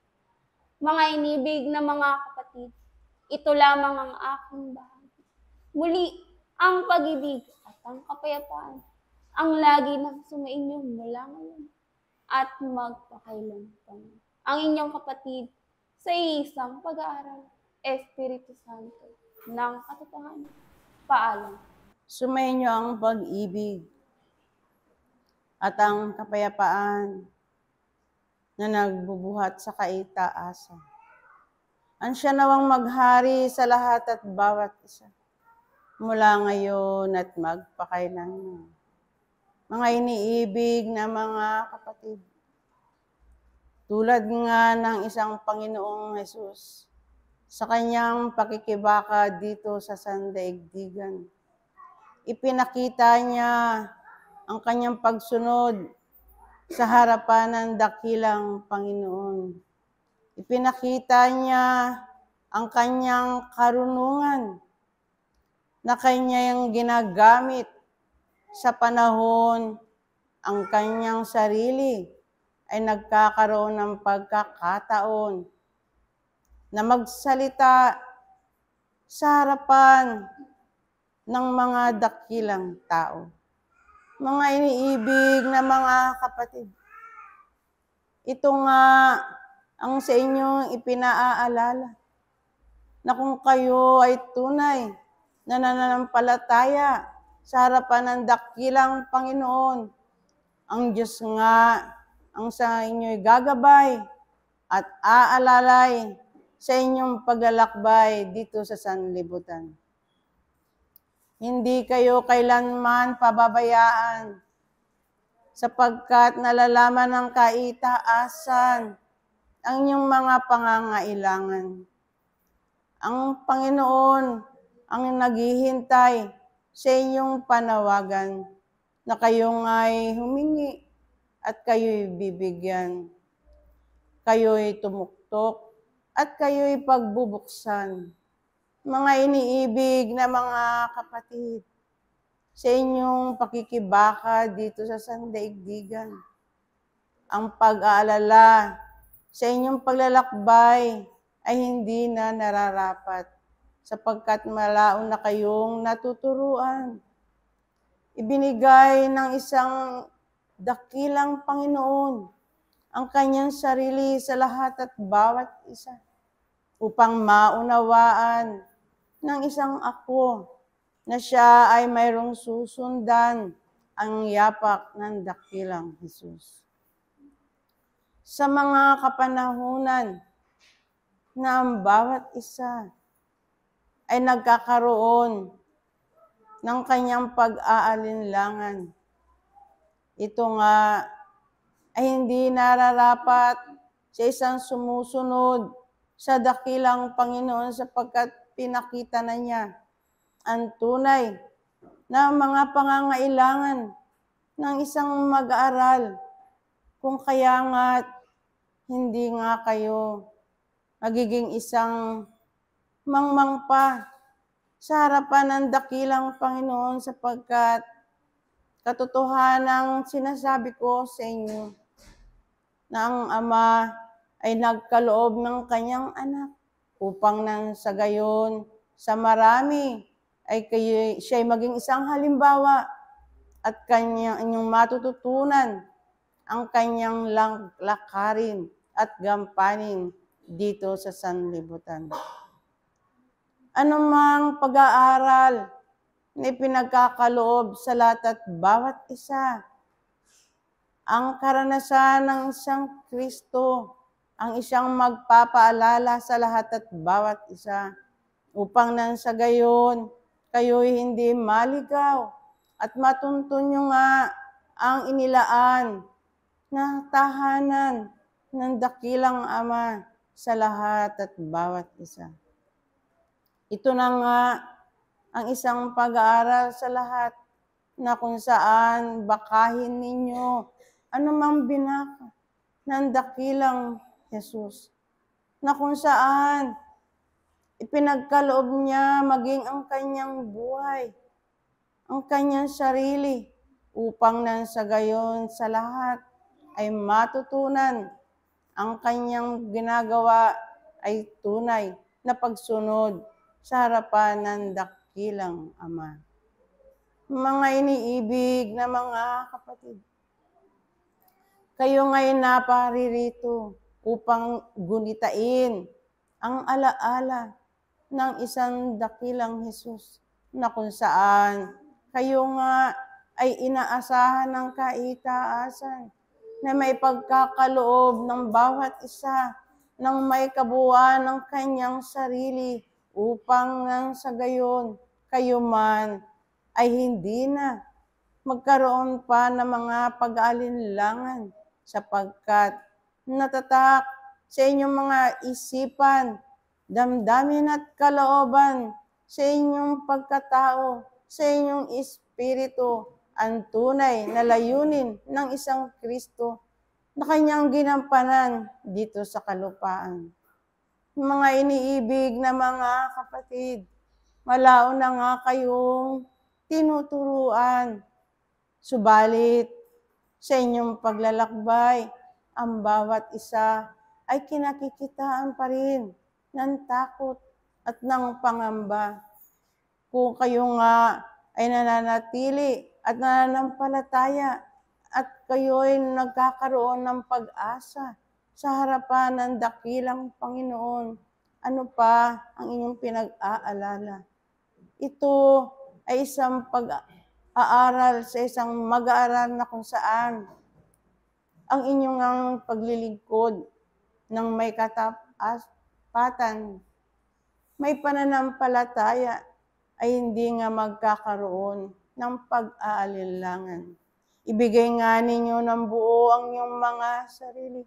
Mga inibig na mga kapatid, ito lamang ang aking bahagi. Muli, ang pag-ibig at ang kapayapaan ang lagi nang sumainyo mula ngayon at magpakailanman. Ang inyong kapatid sa isang pag-aaral, Espiritu Santo, ng katotohanan. Paalam. Sumainyo ang pag-ibig at ang kapayapaan na nagbubuhat sa kaitaasan. Ang siya nawang maghari sa lahat at bawat isa, mula ngayon at magpakailanman. Mga iniibig na mga kapatid, tulad nga ng isang Panginoong Hesus sa kanyang pakikibaka dito sa sandaigdigan, ipinakita niya ang kanyang pagsunod sa harapan ng dakilang Panginoon. Ipinakita niya ang kanyang karunungan na kanyang ginagamit sa panahon ang kanyang sarili ay nagkakaroon ng pagkakataon na magsalita sa harapan ng mga dakilang tao. Mga iniibig na mga kapatid, ito nga ang sa inyong ipinaaalala na kung kayo ay tunay na nananampalataya sa harapan ng dakilang Panginoon, ang Diyos nga ang sa inyo'y gagabay at aalalay sa inyong paglalakbay dito sa sanlibutan. Hindi kayo kailanman pababayaan sapagkat nalalaman ng kaitaasan ang inyong mga pangangailangan. Ang Panginoon ang naghihintay sa inyong panawagan na kayong ay humingi at kayo'y bibigyan. Kayo'y tumuktok at kayo'y pagbubuksan. Mga iniibig na mga kapatid, sa inyong pakikibaka dito sa sandaigdigan, ang pag-aalala sa inyong paglalakbay ay hindi na nararapat sapagkat malaon na kayong natuturuan. Ibinigay ng isang dakilang Panginoon ang kanyang sarili sa lahat at bawat isa upang maunawaan ng isang ako na siya ay mayroong susundan ang yapak ng dakilang Hesus. Sa mga kapanahunan na ang bawat isa ay nagkakaroon ng kanyang pag-aalinlangan, ito nga ay hindi nararapat sa isang sumusunod sa dakilang Panginoon sapagkat pinakita na niya ang tunay na mga pangangailangan ng isang mag-aaral. Kung kaya nga hindi nga kayo magiging isang mangmang pa sa harapan ng dakilang Panginoon sapagkat katotohanang sinasabi ko sa inyo na ang Ama ay nagkaloob ng kanyang anak upang nang sa gayon sa marami ay siya'y maging isang halimbawa at inyong matututunan ang kanyang lakarin at gampanin dito sa sanlibutan. Anumang pag-aaral na ipinagkakaloob sa lahat at bawat isa, ang karanasan ng isang Kristo, ang isang magpapaalala sa lahat at bawat isa, upang nang sa gayon, kayo'y hindi maligaw at matuntun nyo nga ang inilaan na tahanan ng dakilang Ama sa lahat at bawat isa. Ito na nga ang isang pag-aaral sa lahat na kung saan bakahin ninyo anumang binaka ng dakilang Hesus, na kung saan ipinagkaloob niya maging ang kanyang buhay, ang kanyang sarili, upang nang sa gayon sa lahat ay matutunan ang kanyang ginagawa ay tunay na pagsunod sa harapan ng dakilang Ama. Mga iniibig na mga kapatid, kayo ngayon naparirito upang gunitain ang alaala ng isang dakilang Jesus na kung saan kayo nga ay inaasahan ng kaitaasan na may pagkakaloob ng bawat isa ng may kabuuan ng kanyang sarili upang nang sa gayon kayo man ay hindi na magkaroon pa ng mga pag-aalinlangan sapagkat natatak sa inyong mga isipan, damdamin at kalooban sa inyong pagkatao, sa inyong espiritu, ang tunay na layunin ng isang Kristo na kanyang ginampanan dito sa kalupaan. Mga iniibig na mga kapatid, malao na nga kayong tinuturuan. Subalit, sa inyong paglalakbay, ang bawat isa ay kinakikitaan pa rin ng takot at ng pangamba. Kung kayo nga ay nananatili at nananampalataya at kayo'y nagkakaroon ng pag-asa sa harapan ng dakilang Panginoon, ano pa ang inyong pinag-aalala? Ito ay isang pag-aaral sa isang mag-aaral na kung saan ang inyong ang paglilingkod ng may katapatan, may pananampalataya ay hindi nga magkakaroon ng pag-aalinlangan. Ibigay nga ninyo ng buo ang inyong mga sarili.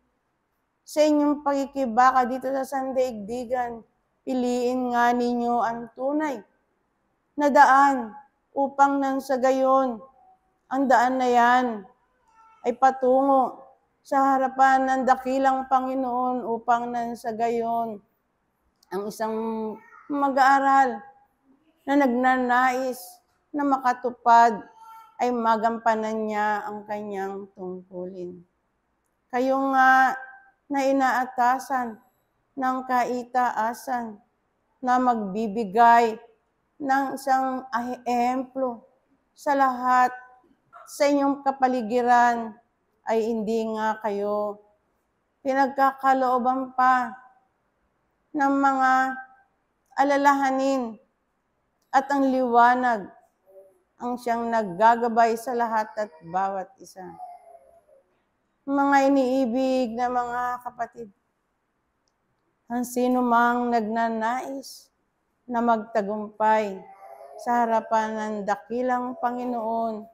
Sa inyong pagkikibaka dito sa sandaigdigan, piliin nga ninyo ang tunay na daan upang nang sa gayon, ang daan na yan ay patungo sa harapan ng dakilang Panginoon upang nang sa gayon, ang isang mag-aaral na nagnanais na makatupad ay magampanan niya ang kanyang tungkulin. Kayo nga na inaatasan ng kaitaasan na magbibigay ng isang ehemplo sa lahat sa inyong kapaligiran ay hindi nga kayo pinagkakalooban pa ng mga alalahanin at ang liwanag ang siyang naggagabay sa lahat at bawat isa. Mga iniibig na mga kapatid, ang sino mang nagnanais na magtagumpay sa harapan ng dakilang Panginoon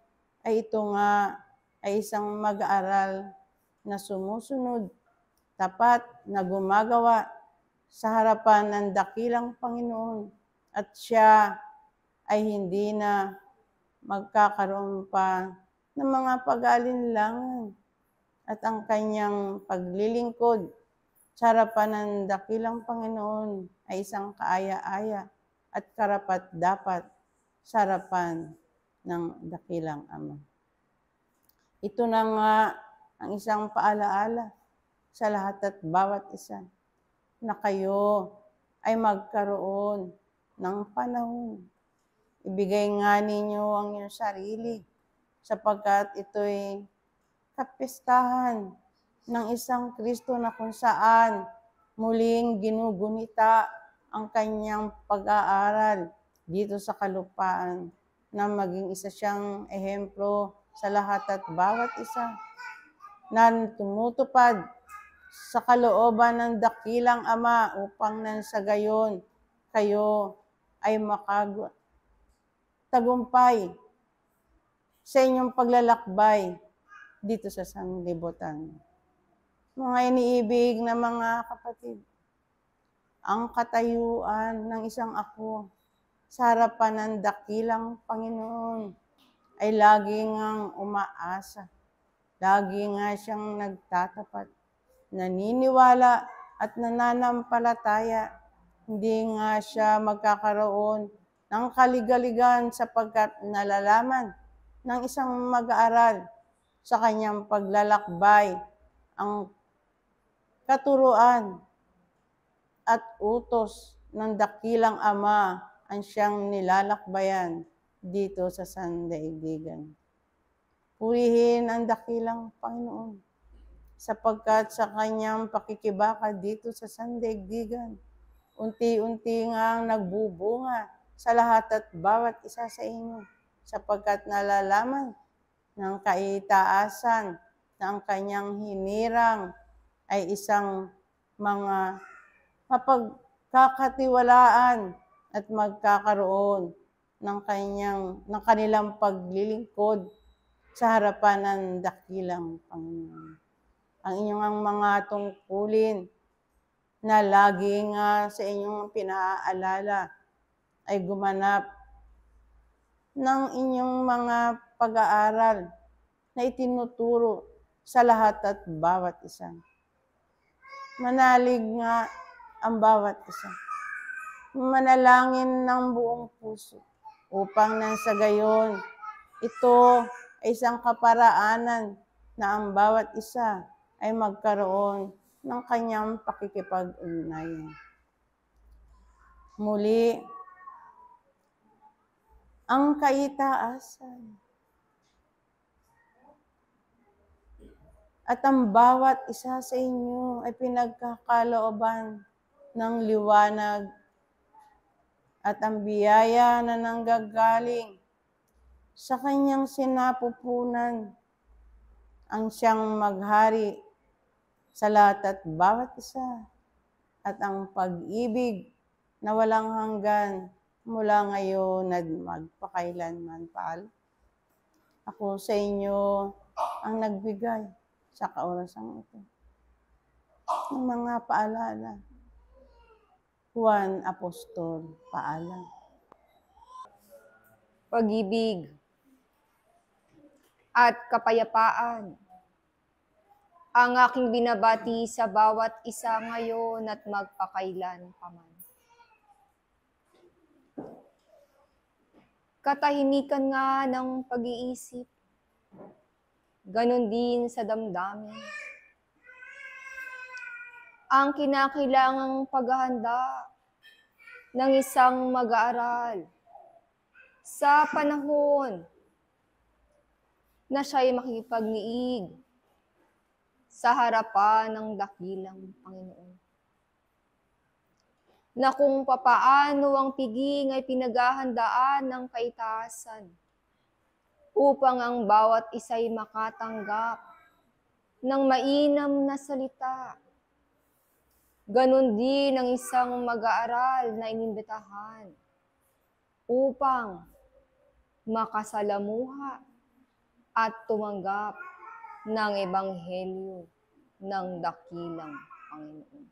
ay ito nga ay isang mag-aaral na sumusunod, tapat na gumagawa sa harapan ng dakilang Panginoon at siya ay hindi na magkakaroon pa ng mga pag-aalinlangan at ang kanyang paglilingkod sa harapan ng dakilang Panginoon ay isang kaaya-aya at karapat-dapat sa harapan ng dakilang Ama. Ito na nga ang isang paalaala sa lahat at bawat isa na kayo ay magkaroon ng panahon. Ibigay nga ninyo ang iyong sarili sapagkat ito'y kapistahan ng isang Kristo na kung saan muling ginugunita ang kanyang pag-aaral dito sa kalupaan na maging isa siyang ehemplo sa lahat at bawat isa na tumutupad sa kalooban ng dakilang Ama upang nang sa gayon kayo ay makatagumpay sa inyong paglalakbay dito sa sanlibutan. Mga iniibig na mga kapatid, ang katayuan ng isang ako sa harapan ng dakilang Panginoon ay lagi ngang umaasa. Lagi nga siyang nagtatapat, naniniwala at nananampalataya. Hindi nga siya magkakaroon ng kaligaligan sapagkat nalalaman ng isang mag-aaral sa kanyang paglalakbay ang katuruan at utos ng dakilang Ama ang siyang nilalakbayan dito sa sandaigdigan. Purihin ang dakilang Panginoon sapagkat sa kanyang pakikibaka dito sa sandaigdigan, unti-unti ngang nagbubunga sa lahat at bawat isa sa inyo sapagkat nalalaman ng kaitaasan na ang kanyang hinirang ay isang mga mapagkakatiwalaan at magkakaroon ng kanilang paglilingkod sa harapan ng dakilang Panginoon. Ang inyong mga tungkulin na laging sa inyong pinaalala ay gumanap ng inyong mga pag-aaral na itinuturo sa lahat at bawat isa. Manalig nga ang bawat isa. Manalangin ng buong puso upang nang sa gayon, ito ay isang kaparaanan na ang bawat isa ay magkaroon ng kanyang pakikipag-ugnayan. Muli, ang kaitaasan at ang bawat isa sa inyo ay pinagkakalooban ng liwanag at ang biyaya na nanggagaling sa kanyang sinapupunan ang siyang maghari sa lahat at bawat isa at ang pag-ibig na walang hanggan mula ngayon at magpakailanman. Ako sa inyo ang nagbigay sa kaorasang ito ng mga paalala. Juan Apostol, paalam. Pag-ibig at kapayapaan ang aking binabati sa bawat isa ngayon at magpakailan paman. Katahimikan nga ng pag-iisip, ganon din sa damdamin. Ang kinakailangang paghahanda ng isang mag-aaral sa panahon na siya'y makikipagniig sa harapan ng dakilang Panginoon. Na kung papaano ang piging ay pinaghahandaan ng kaitaasan upang ang bawat isa'y makatanggap ng mainam na salita. Ganon din ang isang mag-aaral na inimbitahan upang makasalamuha at tumanggap ng ebanghelyo ng dakilang Panginoon.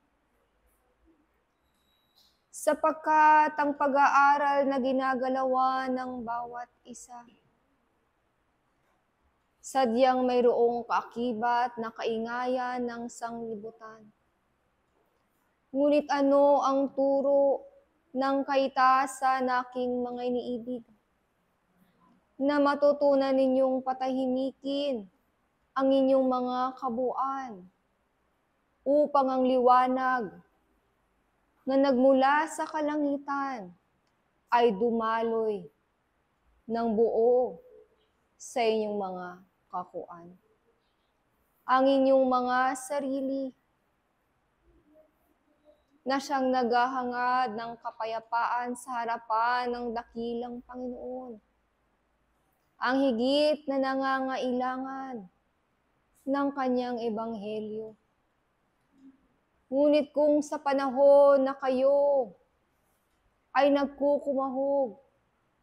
Sapagkat ang pag-aaral na ginagalawan ng bawat isa, sadyang mayroong kaakibat na kaingayan ng sanglibutan. Ngunit ano ang turo ng kaitaasan na aking mga iniibig? Na matutunan ninyong patahimikin ang inyong mga kabuuan upang ang liwanag na nagmula sa kalangitan ay dumaloy ng buo sa inyong mga kakuan. Ang inyong mga sarili na siyang naghahangad ng kapayapaan sa harapan ng dakilang Panginoon. Ang higit na nangangailangan ng kanyang ebanghelyo. Ngunit kung sa panahon na kayo ay nagkukumahog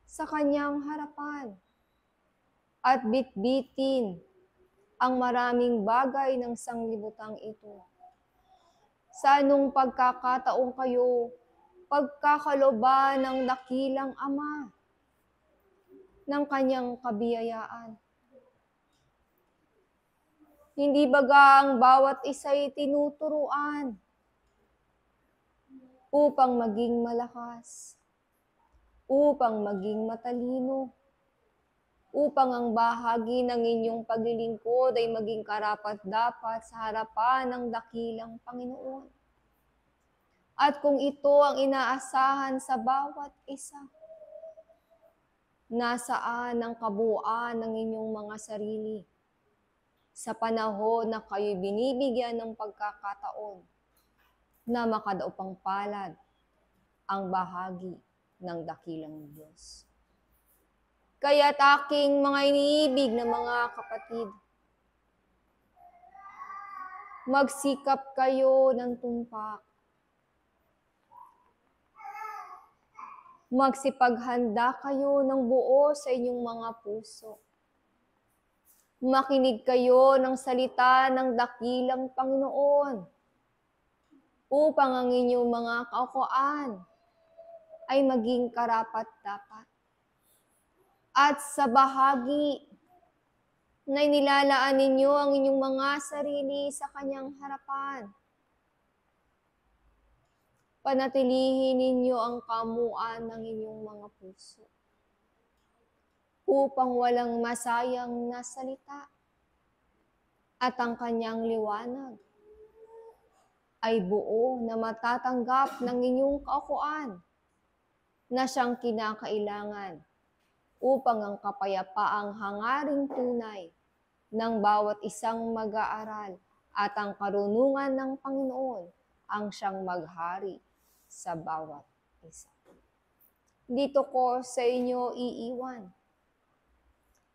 sa kanyang harapan at bitbitin ang maraming bagay ng sanglibutang ito, sa anong pagkakataong kayo pagkakaloban ng dakilang Ama ng kanyang kabiyayaan? Hindi baga ang bawat isa'y tinuturuan upang maging malakas, upang maging matalino, upang ang bahagi ng inyong paglilingkod ay maging karapat-dapat sa harapan ng dakilang Panginoon. At kung ito ang inaasahan sa bawat isa, nasaan ang kabuuan ng inyong mga sarili sa panahon na kayo'y binibigyan ng pagkakataon na makadaupang palad ang bahagi ng dakilang Diyos. Kaya't aking mga iniibig na mga kapatid, magsikap kayo ng tumpak. Magsipaghanda kayo ng buo sa inyong mga puso. Makinig kayo ng salita ng dakilang Panginoon upang ang inyong mga kaukuan ay maging karapat-dapat. At sa bahagi na inilalaan ninyo ang inyong mga sarili sa kanyang harapan, panatilihin ninyo ang kamuan ng inyong mga puso upang walang masayang na salita at ang kanyang liwanag ay buo na matatanggap ng inyong kaukuan na siyang kinakailangan upang ang kapayapaang hangaring tunay ng bawat isang mag-aaral at ang karunungan ng Panginoon ang siyang maghari sa bawat isa. Dito ko sa inyo iiwan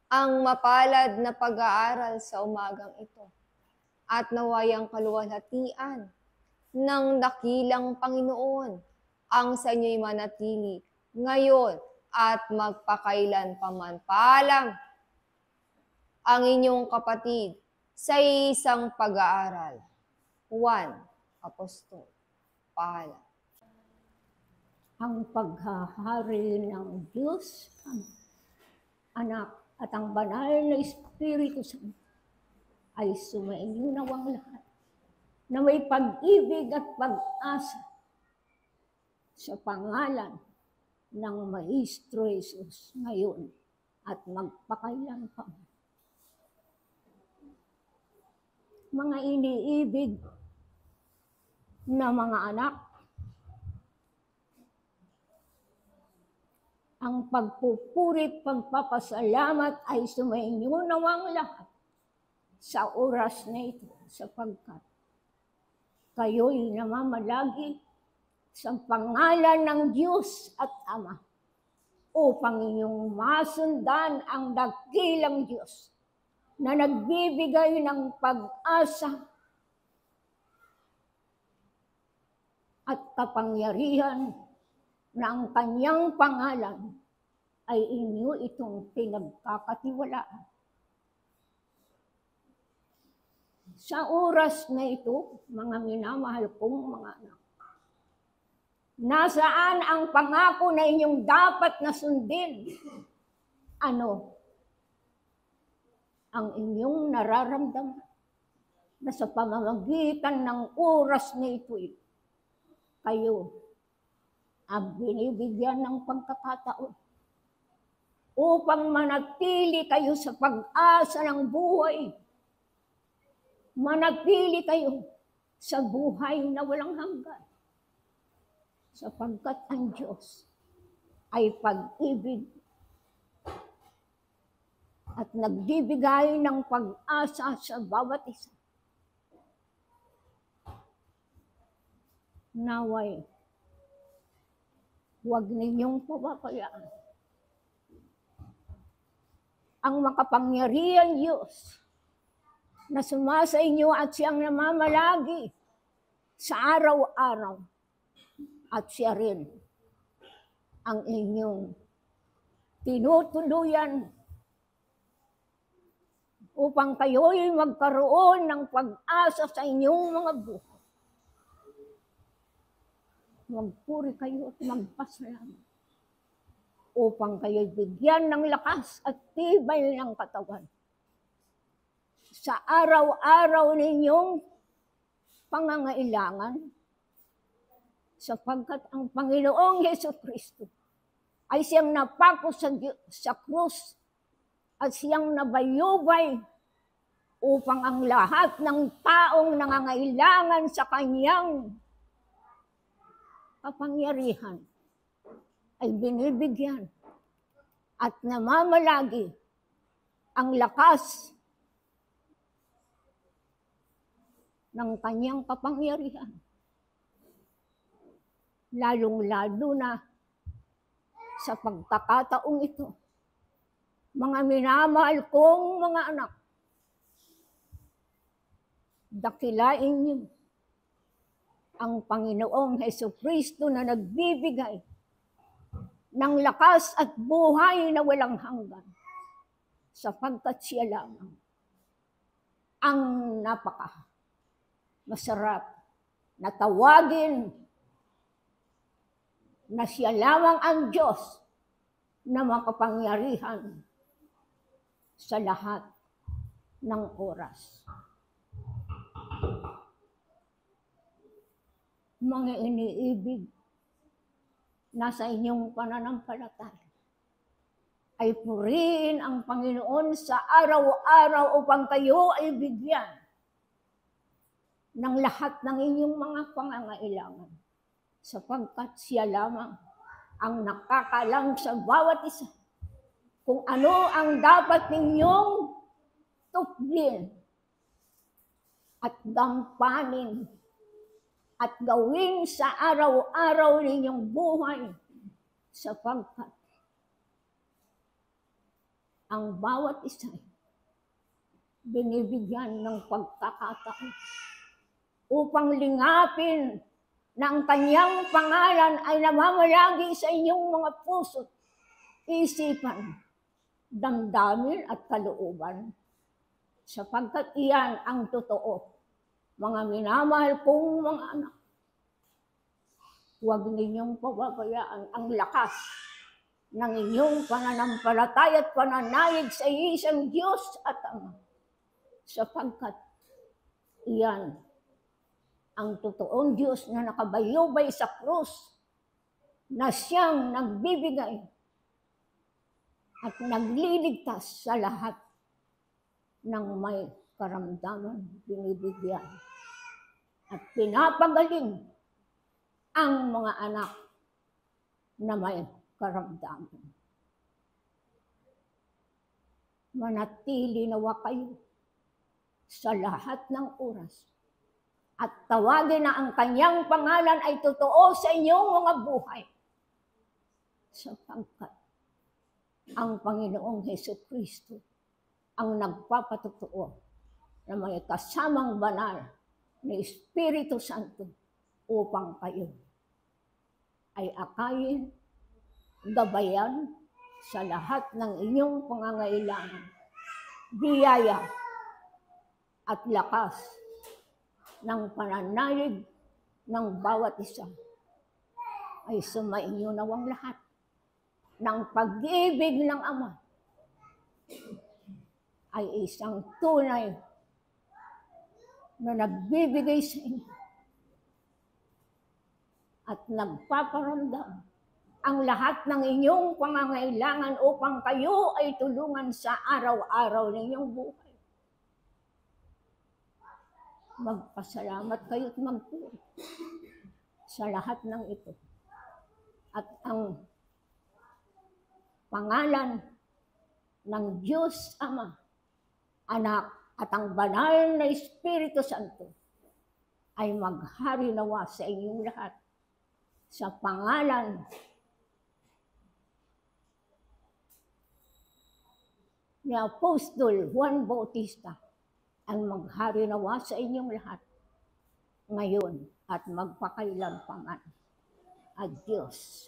ang mapalad na pag-aaral sa umagang ito at nawayang kaluwalhatian ng dakilang Panginoon ang sa inyo'y manatili ngayon at magpakailan paman. Paalam ang inyong kapatid sa isang pag-aaral. Juan Apostol. Paalam. Ang paghahari ng Diyos, ang Anak at ang banal na Espiritu Santo ay sumainyo nawang lahat na may pag-ibig at pag-asa sa pangalan ng Maestro Jesus ngayon at magpakailan pa. Mga iniibig na mga anak, ang pagpupuri, pagpapasalamat ay sumainyo nawang lahat sa oras na ito sapagkat kayo'y namamalagi sa pangalan ng Diyos at Ama upang inyong masundan ang dakilang Diyos na nagbibigay ng pag-asa at kapangyarihan na ang kanyang pangalan ay inyo itong pinagkakatiwalaan. Sa oras na ito, mga minamahal kong mga anak, nasaan ang pangako na inyong dapat na sundin? Ano ang inyong nararamdaman na sa pamamagitan ng oras na ito'y kayo ang binibigyan ng pagkakataon upang manatili kayo sa pag-asa ng buhay. Manatili kayo sa buhay na walang hanggan. Sapagkat ang Diyos ay pag-ibig at nagbibigay ng pag-asa sa bawat isa. Naway, huwag ninyong pababayaan ang makapangyarihan Diyos na sumasa inyo at siyang namamalagi sa araw-araw at siya rin ang inyong tinutuluyan upang kayo'y magkaroon ng pag-asa sa inyong mga buhay. Magpuri kayo at magpasalamat upang kayo'y bigyan ng lakas at tibay ng katawan sa araw-araw ninyong pangangailangan sapagkat ang Panginoong Jesucristo ay siyang napako sa krus at siyang nabayubay upang ang lahat ng taong nangangailangan sa kanyang kapangyarihan ay binibigyan at namamalagi ang lakas ng kanyang kapangyarihan. Lalong-lalo na sa pagkakataong ito, mga minamahal kong mga anak, dakilain niyo ang Panginoong Hesukristo na nagbibigay ng lakas at buhay na walang hanggan, sapagkat siya lamang ang masarap na tawagin na siya lamang ang Diyos na makapangyarihan sa lahat ng oras. Mga iniibig, nasa inyong pananampalataya, ay purihin ang Panginoon sa araw-araw upang kayo ay bigyan ng lahat ng inyong mga pangangailangan, sapagkat siya lamang ang nakakalam sa bawat isa kung ano ang dapat ninyong tuklin at gampanin at gawin sa araw-araw ninyong buhay, sapagkat ang bawat isa binibigyan ng pagkakataon upang lingapin na ang kanyang pangalan ay namamalagi sa inyong mga puso't isipan, damdamin at kalooban, sapagkat iyan ang totoo. Mga minamahal kong mga anak, huwag ninyong pababayaan ang lakas ng inyong pananampalataya at pananalig sa isang Diyos at Ama, sapagkat iyan ang totoong Diyos na nakabayubay sa krus, na siyang nagbibigay at nagliligtas sa lahat ng may karamdaman, binibigyan at pinapagaling ang mga anak na may karamdaman. Manatili nawa kayo sa lahat ng oras at tawagin na ang kanyang pangalan ay totoo sa inyong mga buhay, sapagkat ang Panginoong Hesukristo ang nagpapatotoo na may kasamang banal na Espiritu Santo upang kayo ay akayin, gabayan sa lahat ng inyong pangangailangan, biyaya at lakas ng pananalig ng bawat isa ay sumainyo nawang lahat ng pag-ibig ng Ama ay isang tunay na nagbibigay sa inyo at nagpaparamdam ang lahat ng inyong pangangailangan upang kayo ay tulungan sa araw-araw ninyong buhay. Magpasalamat kayo't magpuri sa lahat ng ito. At ang pangalan ng Diyos Ama, Anak, at ang banal na Espiritu Santo ay maghari nawa sa inyong lahat sa pangalan ni Apostol Juan Bautista, ang maghari nawa sa inyong lahat ngayon at magpakailanpaman. Adios.